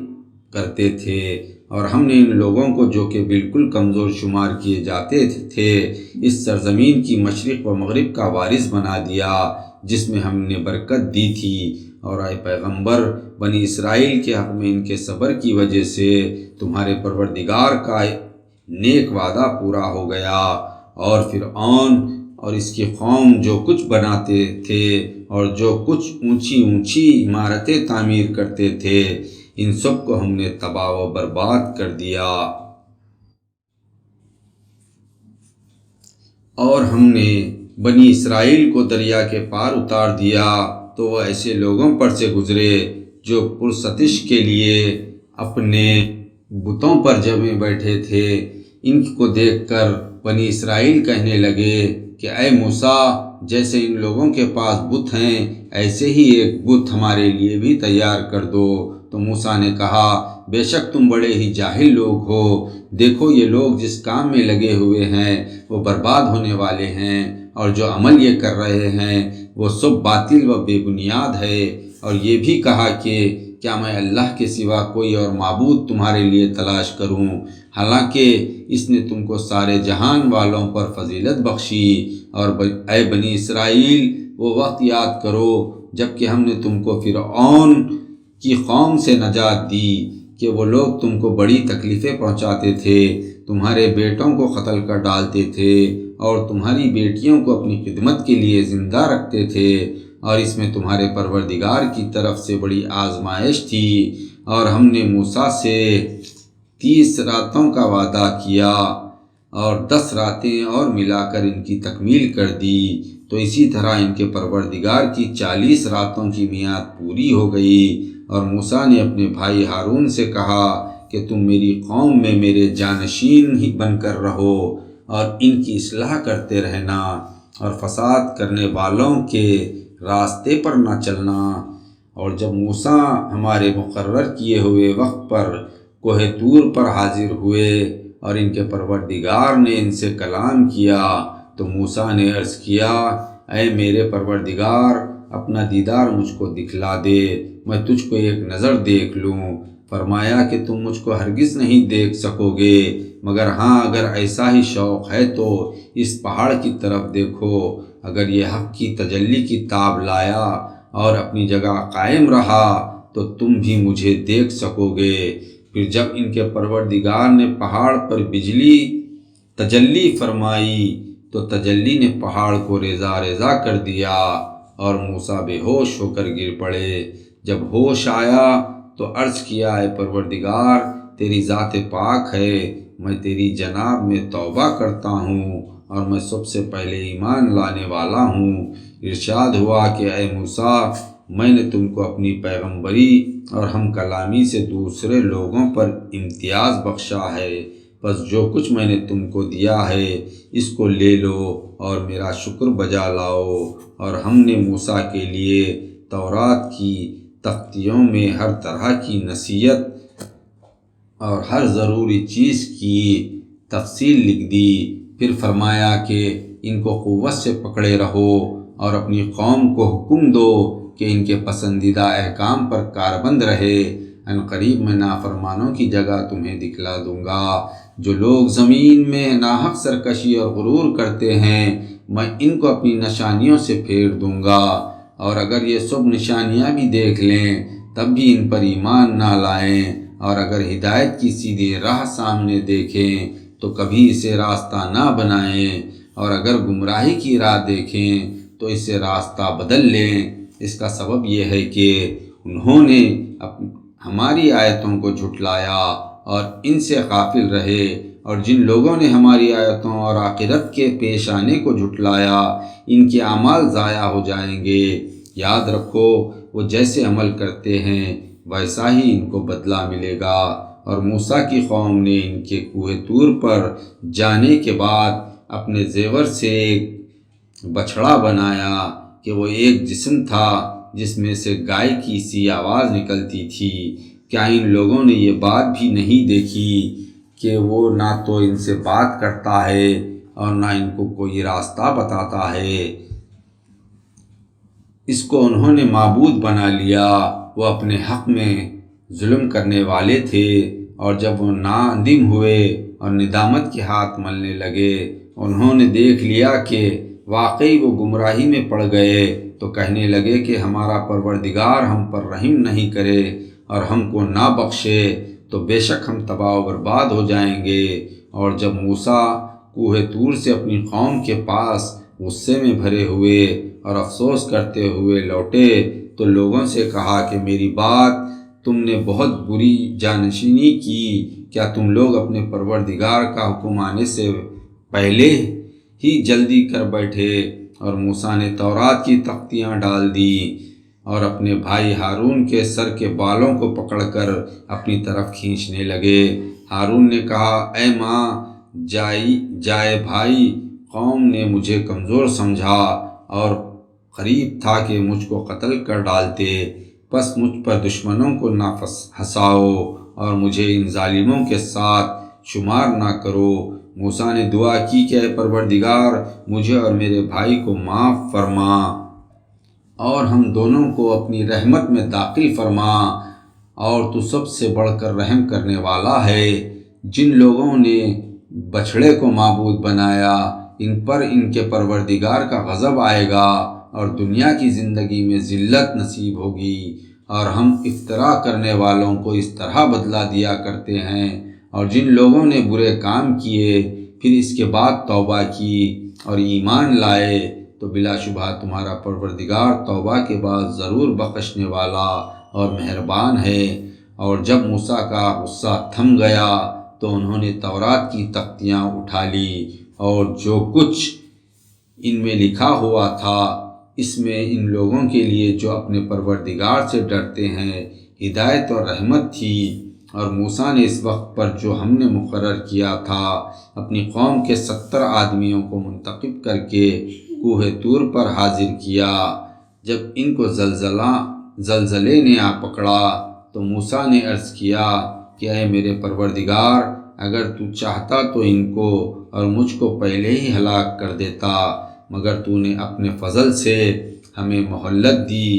کرتے تھے۔ اور ہم نے ان لوگوں کو جو کہ بالکل کمزور شمار کیے جاتے تھے اس سرزمین کی مشرق و مغرب کا وارث بنا دیا جس میں ہم نے برکت دی تھی۔ اور اے پیغمبر، بنی اسرائیل کے حق میں ان کے صبر کی وجہ سے تمہارے پروردگار کا نیک وعدہ پورا ہو گیا، اور فرعون اور اس کی قوم جو کچھ بناتے تھے اور جو کچھ اونچی اونچی عمارتیں تعمیر کرتے تھے ان سب کو ہم نے تباہ و برباد کر دیا۔ اور ہم نے بنی اسرائیل کو دریا کے پار اتار دیا تو وہ ایسے لوگوں پر سے گزرے جو پرستش کے لیے اپنے بتوں پر جمے بیٹھے تھے۔ ان کو دیکھ کر بنی اسرائیل کہنے لگے کہ اے موسیٰ، جیسے ان لوگوں کے پاس بت ہیں ایسے ہی ایک بت ہمارے لیے بھی تیار کر دو۔ تو موسیٰ نے کہا، بے شک تم بڑے ہی جاہل لوگ ہو، دیکھو یہ لوگ جس کام میں لگے ہوئے ہیں وہ برباد ہونے والے ہیں، اور جو عمل یہ کر رہے ہیں وہ سب باطل و بے بنیاد ہے۔ اور یہ بھی کہا کہ کیا میں اللہ کے سوا کوئی اور معبود تمہارے لیے تلاش کروں، حالانکہ اس نے تم کو سارے جہان والوں پر فضیلت بخشی۔ اور اے بنی اسرائیل، وہ وقت یاد کرو جب کہ ہم نے تم کو فرعون کی قوم سے نجات دی کہ وہ لوگ تم کو بڑی تکلیفیں پہنچاتے تھے، تمہارے بیٹوں کو قتل کر ڈالتے تھے اور تمہاری بیٹیوں کو اپنی خدمت کے لیے زندہ رکھتے تھے، اور اس میں تمہارے پروردگار کی طرف سے بڑی آزمائش تھی۔ اور ہم نے موسیٰ سے 30 راتوں کا وعدہ کیا اور 10 راتیں اور ملا کر ان کی تکمیل کر دی، تو اسی طرح ان کے پروردگار کی 40 راتوں کی میعاد پوری ہو گئی۔ اور موسیٰ نے اپنے بھائی ہارون سے کہا کہ تم میری قوم میں میرے جانشین ہی بن کر رہو اور ان کی اصلاح کرتے رہنا اور فساد کرنے والوں کے راستے پر نہ چلنا۔ اور جب موسیٰ ہمارے مقرر کیے ہوئے وقت پر کوہ طور پر حاضر ہوئے اور ان کے پروردگار نے ان سے کلام کیا تو موسیٰ نے عرض کیا، اے میرے پروردگار، اپنا دیدار مجھ کو دکھلا دے، میں تجھ کو ایک نظر دیکھ لوں۔ فرمایا کہ تم مجھ کو ہرگز نہیں دیکھ سکو گے، مگر ہاں اگر ایسا ہی شوق ہے تو اس پہاڑ کی طرف دیکھو، اگر یہ حق کی تجلی کی تاب لایا اور اپنی جگہ قائم رہا تو تم بھی مجھے دیکھ سکو گے۔ پھر جب ان کے پروردگار نے پہاڑ پر تجلی فرمائی تو تجلی نے پہاڑ کو ریزہ ریزہ کر دیا اور موسیٰ بے ہوش ہو کر گر پڑے۔ جب ہوش آیا تو عرض کیا، اے پروردگار، تیری ذات پاک ہے، میں تیری جناب میں توبہ کرتا ہوں اور میں سب سے پہلے ایمان لانے والا ہوں۔ ارشاد ہوا کہ اے موسیٰ، میں نے تم کو اپنی پیغمبری اور ہم کلامی سے دوسرے لوگوں پر امتیاز بخشا ہے، بس جو کچھ میں نے تم کو دیا ہے اس کو لے لو اور میرا شکر بجا لاؤ۔ اور ہم نے موسیٰ کے لیے تورات کی تختیوں میں ہر طرح کی نصیحت اور ہر ضروری چیز کی تفصیل لکھ دی۔ پھر فرمایا کہ ان کو قوت سے پکڑے رہو اور اپنی قوم کو حکم دو کہ ان کے پسندیدہ احکام پر کاربند رہے، ان قریب میں نافرمانوں کی جگہ تمہیں دکھلا دوں گا۔ جو لوگ زمین میں ناحق سرکشی اور غرور کرتے ہیں میں ان کو اپنی نشانیوں سے پھیر دوں گا، اور اگر یہ سب نشانیاں بھی دیکھ لیں تب بھی ان پر ایمان نہ لائیں، اور اگر ہدایت کی سیدھی راہ سامنے دیکھیں تو کبھی اسے راستہ نہ بنائیں، اور اگر گمراہی کی راہ دیکھیں تو اسے راستہ بدل لیں۔ اس کا سبب یہ ہے کہ انہوں نے ہماری آیتوں کو جھٹلایا اور ان سے غافل رہے، اور جن لوگوں نے ہماری آیتوں اور آخرت کے پیش آنے کو جھٹلایا ان کے اعمال ضائع ہو جائیں گے۔ یاد رکھو، وہ جیسے عمل کرتے ہیں ویسا ہی ان کو بدلہ ملے گا۔ اور موسیٰ کی قوم نے ان کے کوہ طور پر جانے کے بعد اپنے زیور سے ایک بچھڑا بنایا کہ وہ ایک جسم تھا جس میں سے گائے کی سی آواز نکلتی تھی۔ کیا ان لوگوں نے یہ بات بھی نہیں دیکھی کہ وہ نہ تو ان سے بات کرتا ہے اور نہ ان کو کوئی راستہ بتاتا ہے۔ اس کو انہوں نے معبود بنا لیا۔ وہ اپنے حق میں ظلم کرنے والے تھے، اور جب وہ نادم ہوئے اور ندامت کے ہاتھ ملنے لگے، انہوں نے دیکھ لیا کہ واقعی وہ گمراہی میں پڑ گئے، تو کہنے لگے کہ ہمارا پروردگار ہم پر رحم نہیں کرے اور ہم کو نہ بخشے تو بے شک ہم تباہ و برباد ہو جائیں گے۔ اور جب موسیٰ کوہ طور سے اپنی قوم کے پاس غصے میں بھرے ہوئے اور افسوس کرتے ہوئے لوٹے تو لوگوں سے کہا کہ میری بات تم نے بہت بری جانشینی کی، کیا تم لوگ اپنے پروردگار کا حکم آنے سے پہلے ہی جلدی کر بیٹھے؟ اور موسیٰ نے تورات کی تختیاں ڈال دی اور اپنے بھائی ہارون کے سر کے بالوں کو پکڑ کر اپنی طرف کھینچنے لگے۔ ہارون نے کہا، اے ماں جائے بھائی، قوم نے مجھے کمزور سمجھا اور قریب تھا کہ مجھ کو قتل کر ڈالتے، پس مجھ پر دشمنوں کو نہ ہنساؤ اور مجھے ان ظالموں کے ساتھ شمار نہ کرو۔ موسیٰ نے دعا کی کہ اے پروردگار، مجھے اور میرے بھائی کو معاف فرما اور ہم دونوں کو اپنی رحمت میں داخل فرما، اور تو سب سے بڑھ کر رحم کرنے والا ہے۔ جن لوگوں نے بچھڑے کو معبود بنایا، ان پر ان کے پروردگار کا غضب آئے گا اور دنیا کی زندگی میں ذلت نصیب ہوگی، اور ہم افترا کرنے والوں کو اس طرح بدلہ دیا کرتے ہیں۔ اور جن لوگوں نے برے کام کیے پھر اس کے بعد توبہ کی اور ایمان لائے تو بلا شبہ تمہارا پروردگار توبہ کے بعد ضرور بخشنے والا اور مہربان ہے۔ اور جب موسیٰ کا غصہ تھم گیا تو انہوں نے تورات کی تختیاں اٹھا لی، اور جو کچھ ان میں لکھا ہوا تھا اس میں ان لوگوں کے لیے جو اپنے پروردگار سے ڈرتے ہیں ہدایت اور رحمت تھی۔ اور موسیٰ نے اس وقت پر جو ہم نے مقرر کیا تھا اپنی قوم کے 70 آدمیوں کو منتخب کر کے کوہ طور پر حاضر کیا۔ جب ان کو زلزلے نے آ پکڑا تو موسیٰ نے عرض کیا کہ اے میرے پروردگار، اگر تو چاہتا تو ان کو اور مجھ کو پہلے ہی ہلاک کر دیتا، مگر تو نے اپنے فضل سے ہمیں مہلت دی۔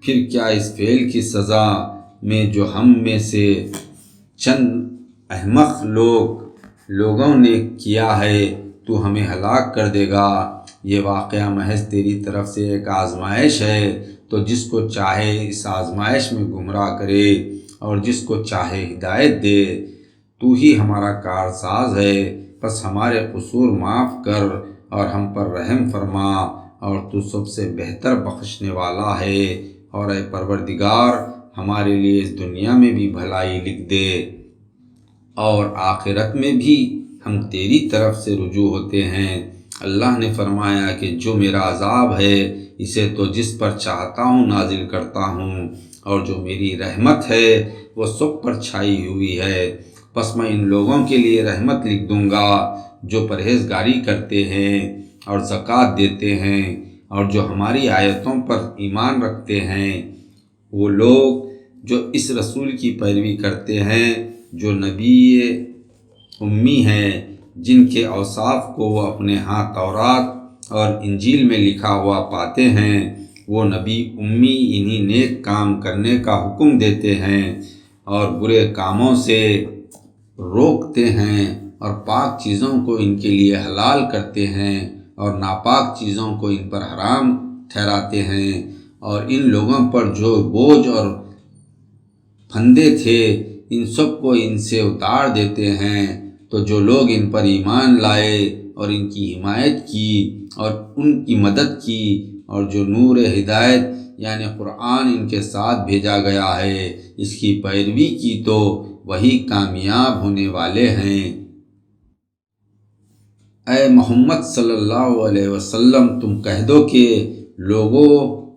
پھر کیا اس فعل کی سزا میں جو ہم میں سے چند احمق لوگوں نے کیا ہے تو ہمیں ہلاک کر دے گا؟ یہ واقعہ محض تیری طرف سے ایک آزمائش ہے، تو جس کو چاہے اس آزمائش میں گمراہ کرے اور جس کو چاہے ہدایت دے۔ تو ہی ہمارا کارساز ہے، پس ہمارے قصور معاف کر اور ہم پر رحم فرما، اور تو سب سے بہتر بخشنے والا ہے۔ اور اے پروردگار، ہمارے لیے اس دنیا میں بھی بھلائی لکھ دے اور آخرت میں بھی ہم تیری طرف سے رجوع ہوتے ہیں۔ اللہ نے فرمایا کہ جو میرا عذاب ہے اسے تو جس پر چاہتا ہوں نازل کرتا ہوں، اور جو میری رحمت ہے وہ سب پر چھائی ہوئی ہے، پس میں ان لوگوں کے لیے رحمت لکھ دوں گا جو پرہیزگاری کرتے ہیں اور زکوٰۃ دیتے ہیں اور جو ہماری آیتوں پر ایمان رکھتے ہیں۔ وہ لوگ جو اس رسول کی پیروی کرتے ہیں جو نبی امی ہیں، جن کے اوصاف کو وہ اپنے ہاں تورات اور انجیل میں لکھا ہوا پاتے ہیں، وہ نبی امی انہی نیک کام کرنے کا حکم دیتے ہیں اور برے کاموں سے روکتے ہیں، اور پاک چیزوں کو ان کے لیے حلال کرتے ہیں اور ناپاک چیزوں کو ان پر حرام ٹھہراتے ہیں، اور ان لوگوں پر جو بوجھ اور پھندے تھے ان سب کو ان سے اتار دیتے ہیں۔ تو جو لوگ ان پر ایمان لائے اور ان کی حمایت کی اور ان کی مدد کی، اور جو نور ہدایت یعنی قرآن ان کے ساتھ بھیجا گیا ہے اس کی پیروی کی تو وہی کامیاب ہونے والے ہیں۔ اے محمد صلی اللہ علیہ وسلم، تم کہہ دو کہ لوگو،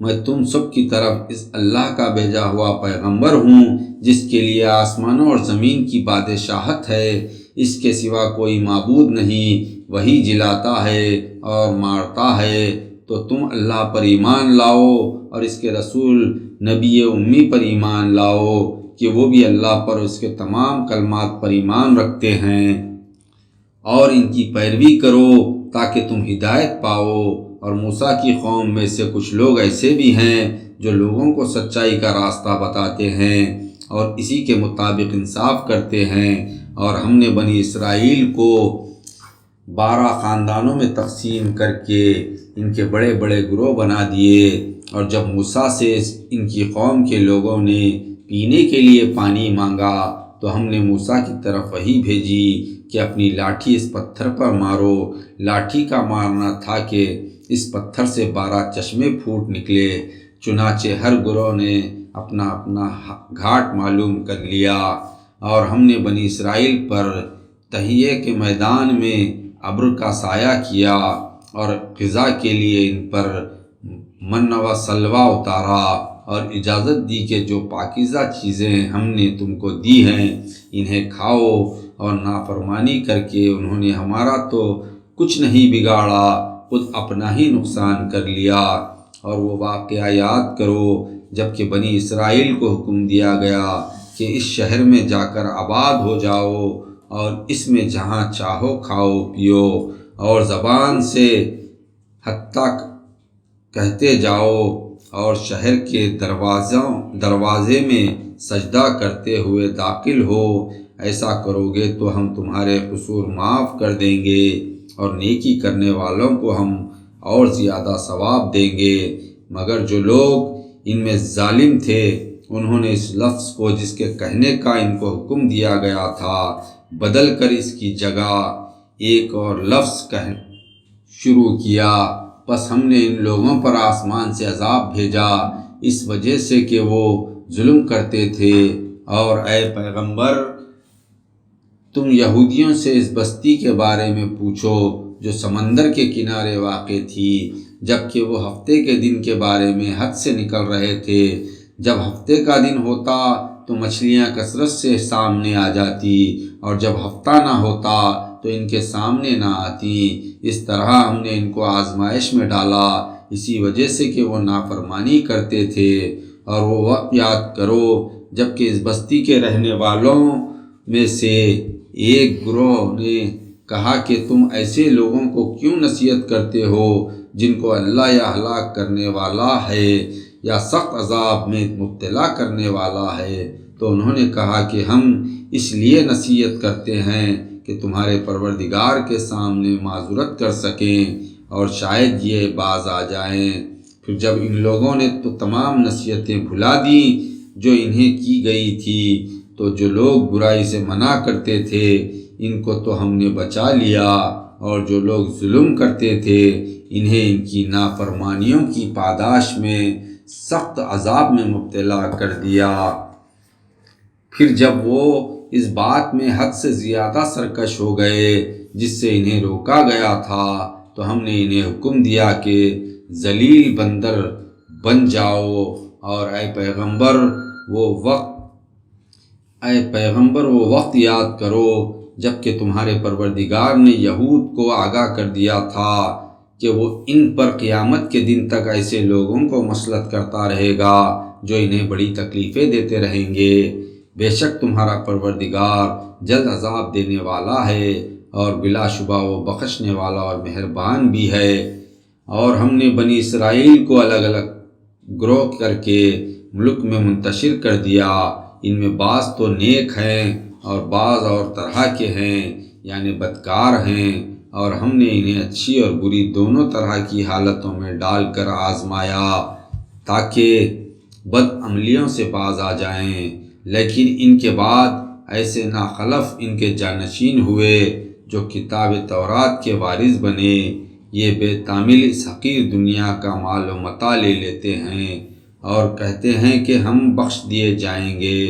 میں تم سب کی طرف اس اللہ کا بھیجا ہوا پیغمبر ہوں جس کے لیے آسمانوں اور زمین کی بادشاہت ہے، اس کے سوا کوئی معبود نہیں، وہی جلاتا ہے اور مارتا ہے، تو تم اللہ پر ایمان لاؤ اور اس کے رسول نبی امی پر ایمان لاؤ کہ وہ بھی اللہ پر اس کے تمام کلمات پر ایمان رکھتے ہیں، اور ان کی پیروی کرو تاکہ تم ہدایت پاؤ۔ اور موسیٰ کی قوم میں سے کچھ لوگ ایسے بھی ہیں جو لوگوں کو سچائی کا راستہ بتاتے ہیں اور اسی کے مطابق انصاف کرتے ہیں۔ اور ہم نے بنی اسرائیل کو 12 خاندانوں میں تقسیم کر کے ان کے بڑے بڑے گروہ بنا دیے، اور جب موسیٰ سے ان کی قوم کے لوگوں نے پینے کے لیے پانی مانگا تو ہم نے موسیٰ کی طرف وحی بھیجی کہ اپنی لاٹھی اس پتھر پر مارو۔ لاٹھی کا مارنا تھا کہ اس پتھر سے 12 چشمے پھوٹ نکلے۔ چنانچہ ہر گروہ نے اپنا اپنا گھاٹ معلوم کر لیا، اور ہم نے بنی اسرائیل پر تہیے کے میدان میں ابر کا سایہ کیا اور غذا کے لیے ان پر من و سلوہ اتارا، اور اجازت دی کہ جو پاکیزہ چیزیں ہم نے تم کو دی ہیں انہیں کھاؤ، اور نافرمانی کر کے انہوں نے ہمارا تو کچھ نہیں بگاڑا، خود اپنا ہی نقصان کر لیا۔ اور وہ واقعہ یاد کرو جب کہ بنی اسرائیل کو حکم دیا گیا کہ اس شہر میں جا کر آباد ہو جاؤ، اور اس میں جہاں چاہو کھاؤ پیو، اور زبان سے حتیٰ کہتے جاؤ، اور شہر کے دروازے میں سجدہ کرتے ہوئے داخل ہو۔ ایسا کرو گے تو ہم تمہارے قصور معاف کر دیں گے، اور نیکی کرنے والوں کو ہم اور زیادہ ثواب دیں گے۔ مگر جو لوگ ان میں ظالم تھے انہوں نے اس لفظ کو جس کے کہنے کا ان کو حکم دیا گیا تھا بدل کر اس کی جگہ ایک اور لفظ شروع کیا۔ بس ہم نے ان لوگوں پر آسمان سے عذاب بھیجا اس وجہ سے کہ وہ ظلم کرتے تھے۔ اور اے پیغمبر، تم یہودیوں سے اس بستی کے بارے میں پوچھو جو سمندر کے کنارے واقع تھی، جبکہ وہ ہفتے کے دن کے بارے میں حد سے نکل رہے تھے۔ جب ہفتے کا دن ہوتا تو مچھلیاں کثرت سے سامنے آ جاتی، اور جب ہفتہ نہ ہوتا تو ان کے سامنے نہ آتی۔ اس طرح ہم نے ان کو آزمائش میں ڈالا اسی وجہ سے کہ وہ نافرمانی کرتے تھے۔ اور وہ وقت یاد کرو جب کہ اس بستی کے رہنے والوں میں سے ایک گروہ نے کہا کہ تم ایسے لوگوں کو کیوں نصیحت کرتے ہو جن کو اللہ یا ہلاک کرنے والا ہے یا سخت عذاب میں مبتلا کرنے والا ہے۔ تو انہوں نے کہا کہ ہم اس لیے نصیحت کرتے ہیں کہ تمہارے پروردگار کے سامنے معذرت کر سکیں اور شاید یہ باز آ جائیں۔ پھر جب ان لوگوں نے تو تمام نصیحتیں بھلا دیں جو انہیں کی گئی تھی، تو جو لوگ برائی سے منع کرتے تھے ان کو تو ہم نے بچا لیا، اور جو لوگ ظلم کرتے تھے انہیں ان کی نافرمانیوں کی پاداش میں سخت عذاب میں مبتلا کر دیا۔ پھر جب وہ اس بات میں حد سے زیادہ سرکش ہو گئے جس سے انہیں روکا گیا تھا، تو ہم نے انہیں حکم دیا کہ ذلیل بندر بن جاؤ، اور اے پیغمبر وہ وقت یاد کرو جب کہ تمہارے پروردگار نے یہود کو آگاہ کر دیا تھا کہ وہ ان پر قیامت کے دن تک ایسے لوگوں کو مسلط کرتا رہے گا جو انہیں بڑی تکلیفیں دیتے رہیں گے۔ بے شک تمہارا پروردگار جلد عذاب دینے والا ہے، اور بلا شبہ وہ بخشنے والا اور مہربان بھی ہے۔ اور ہم نے بنی اسرائیل کو الگ الگ گروہ کر کے ملک میں منتشر کر دیا، ان میں بعض تو نیک ہیں اور بعض اور طرح کے ہیں، یعنی بدکار ہیں، اور ہم نے انہیں اچھی اور بری دونوں طرح کی حالتوں میں ڈال کر آزمایا تاکہ بد عملیوں سے باز آ جائیں۔ لیکن ان کے بعد ایسے ناخلف ان کے جانشین ہوئے جو کتاب تورات کے وارث بنے، یہ بے تعمیل اس حقیر دنیا کا مال و متاع لے لیتے ہیں اور کہتے ہیں کہ ہم بخش دیے جائیں گے،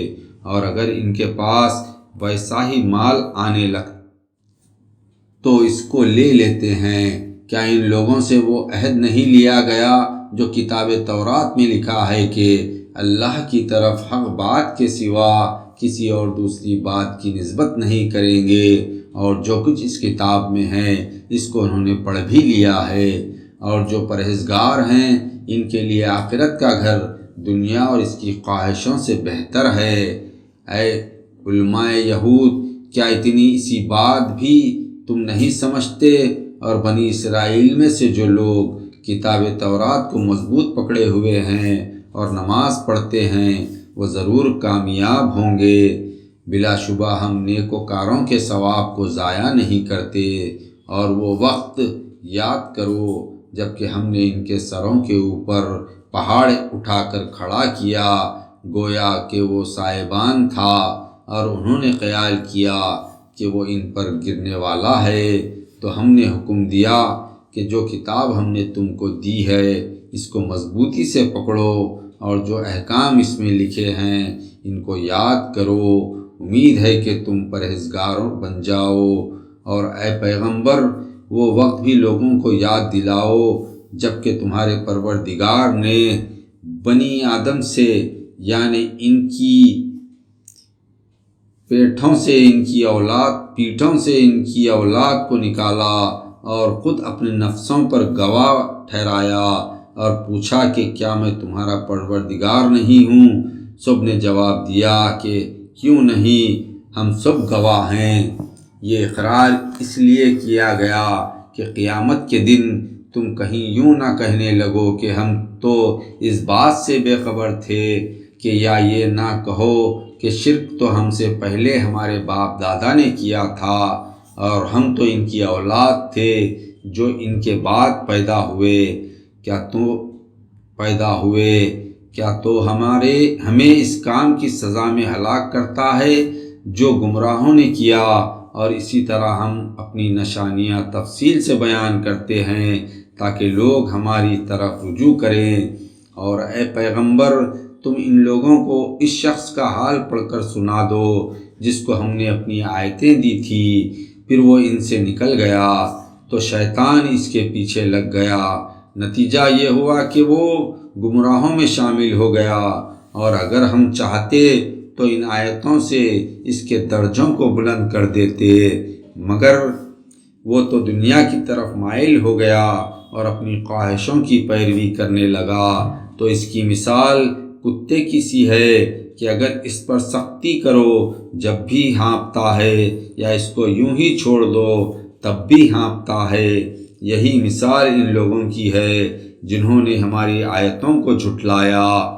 اور اگر ان کے پاس ویسا ہی مال آنے لگتا تو اس کو لے لیتے ہیں۔ کیا ان لوگوں سے وہ عہد نہیں لیا گیا جو کتاب تورات میں لکھا ہے کہ اللہ کی طرف حق بات کے سوا کسی اور دوسری بات کی نسبت نہیں کریں گے، اور جو کچھ اس کتاب میں ہے اس کو انہوں نے پڑھ بھی لیا ہے، اور جو پرہیزگار ہیں ان کے لیے آخرت کا گھر دنیا اور اس کی خواہشوں سے بہتر ہے۔ اے علماء یہود، کیا اتنی سی بات بھی تم نہیں سمجھتے؟ اور بنی اسرائیل میں سے جو لوگ کتاب تورات کو مضبوط پکڑے ہوئے ہیں اور نماز پڑھتے ہیں وہ ضرور کامیاب ہوں گے۔ بلا شبہ ہم نیکوکاروں کے ثواب کو ضائع نہیں کرتے۔ اور وہ وقت یاد کرو جب کہ ہم نے ان کے سروں کے اوپر پہاڑ اٹھا کر کھڑا کیا، گویا کہ وہ سائبان تھا، اور انہوں نے خیال کیا کہ وہ ان پر گرنے والا ہے۔ تو ہم نے حکم دیا کہ جو کتاب ہم نے تم کو دی ہے اس کو مضبوطی سے پکڑو، اور جو احکام اس میں لکھے ہیں ان کو یاد کرو۔ امید ہے کہ تم پرہیزگاروں بن جاؤ۔ اور اے پیغمبر، وہ وقت بھی لوگوں کو یاد دلاؤ جب کہ تمہارے پروردگار نے بنی آدم سے، یعنی ان کی پیٹھوں سے ان کی اولاد کو نکالا اور خود اپنے نفسوں پر گواہ ٹھہرایا، اور پوچھا کہ کیا میں تمہارا پروردگار نہیں ہوں؟ سب نے جواب دیا کہ کیوں نہیں، ہم سب گواہ ہیں۔ یہ اقرار اس لیے کیا گیا کہ قیامت کے دن تم کہیں یوں نہ کہنے لگو کہ ہم تو اس بات سے بے خبر تھے، کہ یا یہ نہ کہو کہ شرک تو ہم سے پہلے ہمارے باپ دادا نے کیا تھا، اور ہم تو ان کی اولاد تھے جو ان کے بعد پیدا ہوئے۔ کیا تو ہمیں اس کام کی سزا میں ہلاک کرتا ہے جو گمراہوں نے کیا؟ اور اسی طرح ہم اپنی نشانیاں تفصیل سے بیان کرتے ہیں تاکہ لوگ ہماری طرف رجوع کریں۔ اور اے پیغمبر، تم ان لوگوں کو اس شخص کا حال پڑھ کر سنا دو جس کو ہم نے اپنی آیتیں دی تھی، پھر وہ ان سے نکل گیا تو شیطان اس کے پیچھے لگ گیا، نتیجہ یہ ہوا کہ وہ گمراہوں میں شامل ہو گیا۔ اور اگر ہم چاہتے تو ان آیتوں سے اس کے درجوں کو بلند کر دیتے، مگر وہ تو دنیا کی طرف مائل ہو گیا اور اپنی خواہشوں کی پیروی کرنے لگا۔ تو اس کی مثال کتے کی سی ہے کہ اگر اس پر سختی کرو جب بھی ہانپتا ہے، یا اس کو یوں ہی چھوڑ دو تب بھی ہانپتا ہے۔ یہی مثال ان لوگوں کی ہے جنہوں نے ہماری آیتوں کو جھٹلایا۔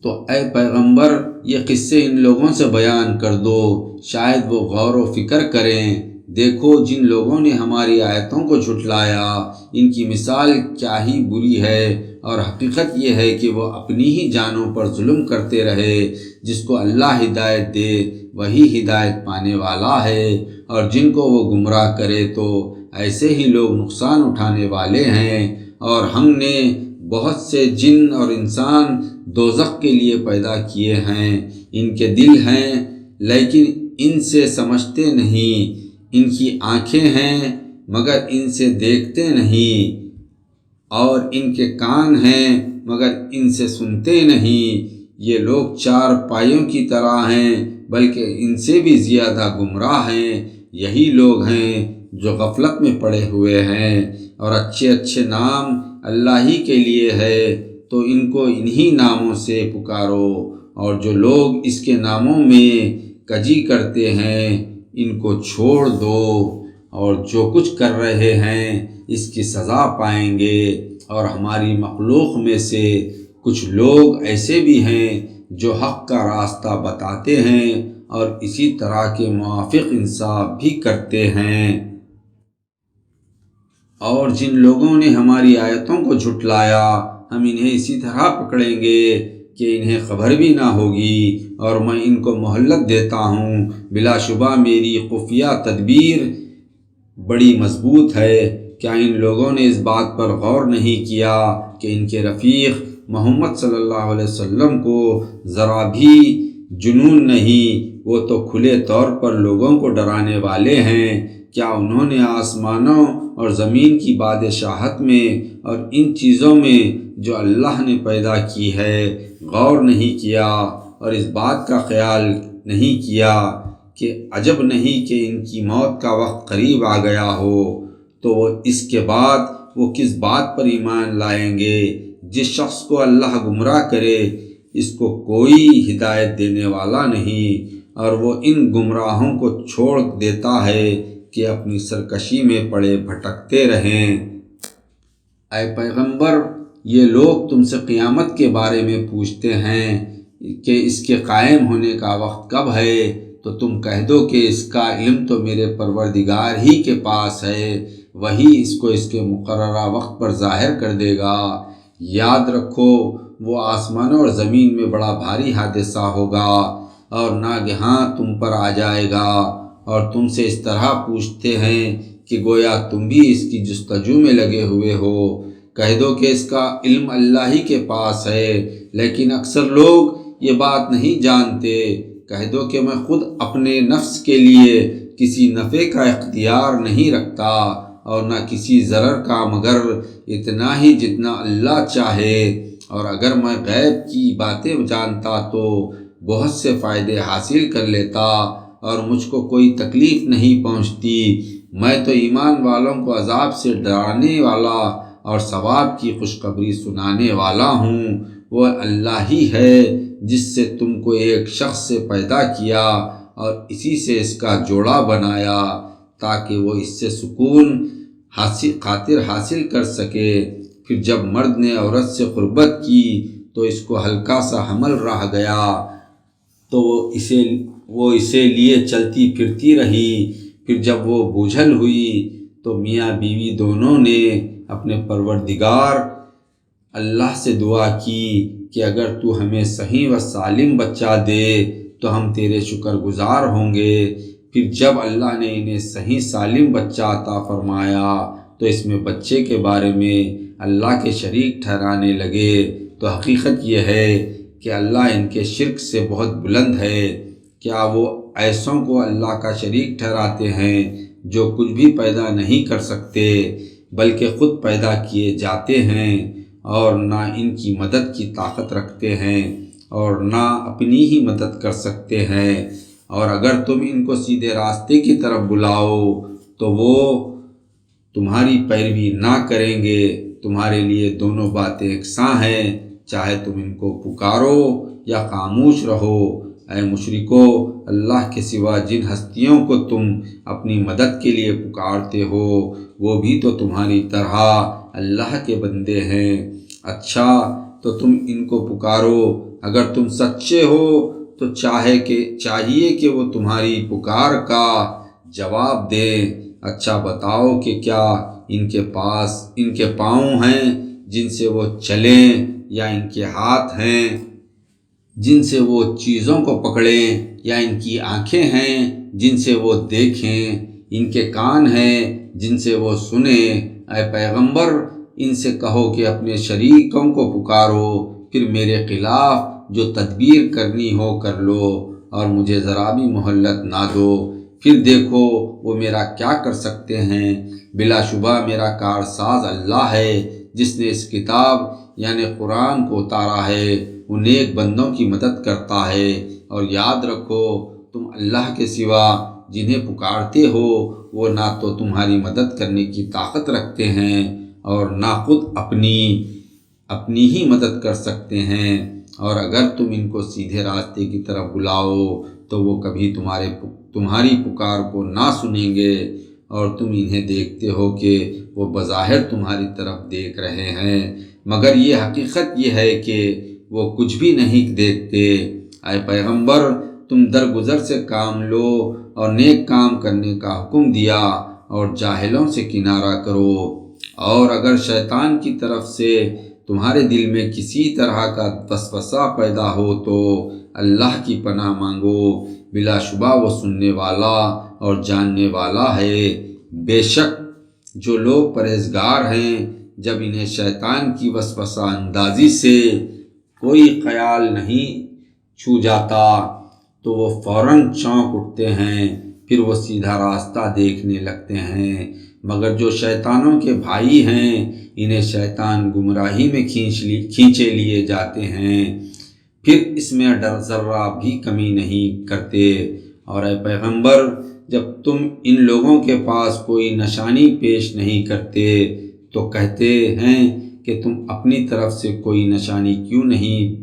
تو اے پیغمبر، یہ قصے ان لوگوں سے بیان کر دو، شاید وہ غور و فکر کریں۔ دیکھو، جن لوگوں نے ہماری آیتوں کو جھٹلایا ان کی مثال کیا ہی بری ہے، اور حقیقت یہ ہے کہ وہ اپنی ہی جانوں پر ظلم کرتے رہے۔ جس کو اللہ ہدایت دے وہی ہدایت پانے والا ہے، اور جن کو وہ گمراہ کرے تو ایسے ہی لوگ نقصان اٹھانے والے ہیں۔ اور ہم نے بہت سے جن اور انسان دوزخ کے لیے پیدا کیے ہیں، ان کے دل ہیں لیکن ان سے سمجھتے نہیں، ان کی آنکھیں ہیں مگر ان سے دیکھتے نہیں، اور ان کے کان ہیں مگر ان سے سنتے نہیں۔ یہ لوگ چار پائیوں کی طرح ہیں بلکہ ان سے بھی زیادہ گمراہ ہیں۔ یہی لوگ ہیں جو غفلت میں پڑے ہوئے ہیں، اور اچھے اچھے نام اللہ ہی کے لیے ہے تو ان کو انہی ناموں سے پکارو، اور جو لوگ اس کے ناموں میں کجی کرتے ہیں ان کو چھوڑ دو، اور جو کچھ کر رہے ہیں اس کی سزا پائیں گے۔ اور ہماری مخلوق میں سے کچھ لوگ ایسے بھی ہیں جو حق کا راستہ بتاتے ہیں اور اسی طرح کے موافق انصاف بھی کرتے ہیں۔ اور جن لوگوں نے ہماری آیتوں کو جھٹلایا ہم انہیں اسی طرح پکڑیں گے کہ انہیں خبر بھی نہ ہوگی، اور میں ان کو مہلت دیتا ہوں۔ بلا شبہ میری خفیہ تدبیر بڑی مضبوط ہے۔ کیا ان لوگوں نے اس بات پر غور نہیں کیا کہ ان کے رفیق محمد صلی اللہ علیہ وسلم کو ذرا بھی جنون نہیں، وہ تو کھلے طور پر لوگوں کو ڈرانے والے ہیں۔ کیا انہوں نے آسمانوں اور زمین کی بادشاہت میں اور ان چیزوں میں جو اللہ نے پیدا کی ہے غور نہیں کیا، اور اس بات کا خیال نہیں کیا کہ عجب نہیں کہ ان کی موت کا وقت قریب آ گیا ہو؟ تو اس کے بعد وہ کس بات پر ایمان لائیں گے؟ جس شخص کو اللہ گمراہ کرے اس کو کوئی ہدایت دینے والا نہیں، اور وہ ان گمراہوں کو چھوڑ دیتا ہے کہ اپنی سرکشی میں پڑے بھٹکتے رہیں۔ اے پیغمبر، یہ لوگ تم سے قیامت کے بارے میں پوچھتے ہیں کہ اس کے قائم ہونے کا وقت کب ہے، تو تم کہہ دو کہ اس کا علم تو میرے پروردگار ہی کے پاس ہے، وہی اس کو اس کے مقررہ وقت پر ظاہر کر دے گا۔ یاد رکھو، وہ آسمانوں اور زمین میں بڑا بھاری حادثہ ہوگا اور ناگہاں تم پر آ جائے گا، اور تم سے اس طرح پوچھتے ہیں کہ گویا تم بھی اس کی جستجو میں لگے ہوئے ہو۔ کہہ دو کہ اس کا علم اللہ ہی کے پاس ہے، لیکن اکثر لوگ یہ بات نہیں جانتے۔ کہہ دو کہ میں خود اپنے نفس کے لیے کسی نفع کا اختیار نہیں رکھتا اور نہ کسی ضرر کا، مگر اتنا ہی جتنا اللہ چاہے، اور اگر میں غیب کی باتیں جانتا تو بہت سے فائدے حاصل کر لیتا اور مجھ کو کوئی تکلیف نہیں پہنچتی۔ میں تو ایمان والوں کو عذاب سے ڈرانے والا اور ثواب کی خوشخبری سنانے والا ہوں۔ وہ اللہ ہی ہے جس سے تم کو ایک شخص سے پیدا کیا اور اسی سے اس کا جوڑا بنایا تاکہ وہ اس سے سکون خاطر حاصل کر سکے۔ پھر جب مرد نے عورت سے قربت کی تو اس کو ہلکا سا حمل رہ گیا تو وہ اسے لیے چلتی پھرتی رہی۔ پھر جب وہ بوجھل ہوئی تو میاں بیوی دونوں نے اپنے پروردگار اللہ سے دعا کی کہ اگر تو ہمیں صحیح و سالم بچہ دے تو ہم تیرے شکر گزار ہوں گے۔ پھر جب اللہ نے انہیں صحیح سالم بچہ عطا فرمایا تو اس میں بچے کے بارے میں اللہ کے شریک ٹھہرانے لگے، تو حقیقت یہ ہے کہ اللہ ان کے شرک سے بہت بلند ہے۔ کیا وہ ایسوں کو اللہ کا شریک ٹھہراتے ہیں جو کچھ بھی پیدا نہیں کر سکتے بلکہ خود پیدا کیے جاتے ہیں، اور نہ ان کی مدد کی طاقت رکھتے ہیں اور نہ اپنی ہی مدد کر سکتے ہیں، اور اگر تم ان کو سیدھے راستے کی طرف بلاؤ تو وہ تمہاری پیروی نہ کریں گے۔ تمہارے لیے دونوں باتیں یکساں ہیں، چاہے تم ان کو پکارو یا خاموش رہو۔ اے مشرکو، اللہ کے سوا جن ہستیوں کو تم اپنی مدد کے لیے پکارتے ہو وہ بھی تو تمہاری طرح اللہ کے بندے ہیں۔ اچھا تو تم ان کو پکارو، اگر تم سچے ہو تو چاہیے کہ وہ تمہاری پکار کا جواب دیں۔ اچھا بتاؤ کہ کیا ان کے پاس ان کے پاؤں ہیں جن سے وہ چلیں، یا ان کے ہاتھ ہیں جن سے وہ چیزوں کو پکڑیں، یا ان کی آنکھیں ہیں جن سے وہ دیکھیں، ان کے کان ہیں جن سے وہ سنیں۔ اے پیغمبر، ان سے کہو کہ اپنے شریکوں کو پکارو، پھر میرے خلاف جو تدبیر کرنی ہو کر لو، اور مجھے ذرا بھی مہلت نہ دو، پھر دیکھو وہ میرا کیا کر سکتے ہیں۔ بلا شبہ میرا کارساز اللہ ہے جس نے اس کتاب یعنی قرآن کو اتارا ہے، وہ نیک بندوں کی مدد کرتا ہے۔ اور یاد رکھو، تم اللہ کے سوا جنہیں پکارتے ہو وہ نہ تو تمہاری مدد کرنے کی طاقت رکھتے ہیں اور نہ خود اپنی ہی مدد کر سکتے ہیں، اور اگر تم ان کو سیدھے راستے کی طرف بلاؤ تو وہ کبھی تمہاری پکار کو نہ سنیں گے، اور تم انہیں دیکھتے ہو کہ وہ بظاہر تمہاری طرف دیکھ رہے ہیں، مگر یہ حقیقت یہ ہے کہ وہ کچھ بھی نہیں دیکھتے۔ اے پیغمبر، تم درگزر سے کام لو اور نیک کام کرنے کا حکم دیا اور جاہلوں سے کنارہ کرو، اور اگر شیطان کی طرف سے تمہارے دل میں کسی طرح کا وسوسہ پیدا ہو تو اللہ کی پناہ مانگو، بلا شبہ وہ سننے والا اور جاننے والا ہے۔ بے شک جو لوگ پرہیزگار ہیں، جب انہیں شیطان کی وسوسہ اندازی سے کوئی خیال نہیں چھو جاتا تو وہ فوراً چونک اٹھتے ہیں، پھر وہ سیدھا راستہ دیکھنے لگتے ہیں، مگر جو شیطانوں کے بھائی ہیں انہیں شیطان گمراہی میں کھینچے لیے جاتے ہیں، پھر اس میں ذرہ بھی کمی نہیں کرتے۔ اور اے پیغمبر، جب تم ان لوگوں کے پاس کوئی نشانی پیش نہیں کرتے تو کہتے ہیں کہ تم اپنی طرف سے کوئی نشانی کیوں نہیں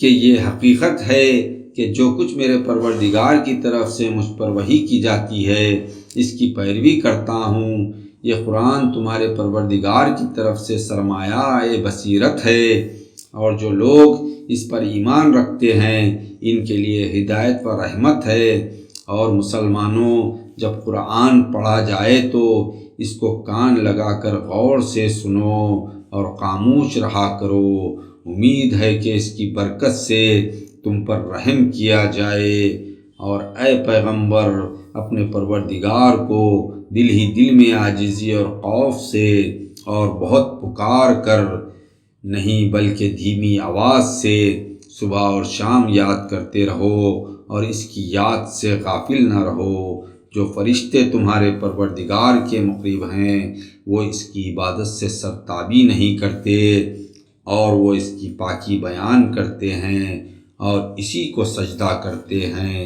کہ یہ حقیقت ہے کہ جو کچھ میرے پروردگار کی طرف سے مجھ پر وحی کی جاتی ہے اس کی پیروی کرتا ہوں۔ یہ قرآن تمہارے پروردگار کی طرف سے سرمایہ بصیرت ہے، اور جو لوگ اس پر ایمان رکھتے ہیں ان کے لیے ہدایت و رحمت ہے۔ اور مسلمانوں، جب قرآن پڑھا جائے تو اس کو کان لگا کر غور سے سنو اور خاموش رہا کرو۔ امید ہے کہ اس کی برکت سے تم پر رحم کیا جائے۔ اور اے پیغمبر اپنے پروردگار کو دل ہی دل میں عاجزی اور خوف سے اور بہت پکار کر نہیں بلکہ دھیمی آواز سے صبح اور شام یاد کرتے رہو، اور اس کی یاد سے غافل نہ رہو۔ جو فرشتے تمہارے پروردگار کے مقرب ہیں وہ اس کی عبادت سے سرتابی نہیں کرتے، اور وہ اس کی پاکی بیان کرتے ہیں اور اسی کو سجدہ کرتے ہیں۔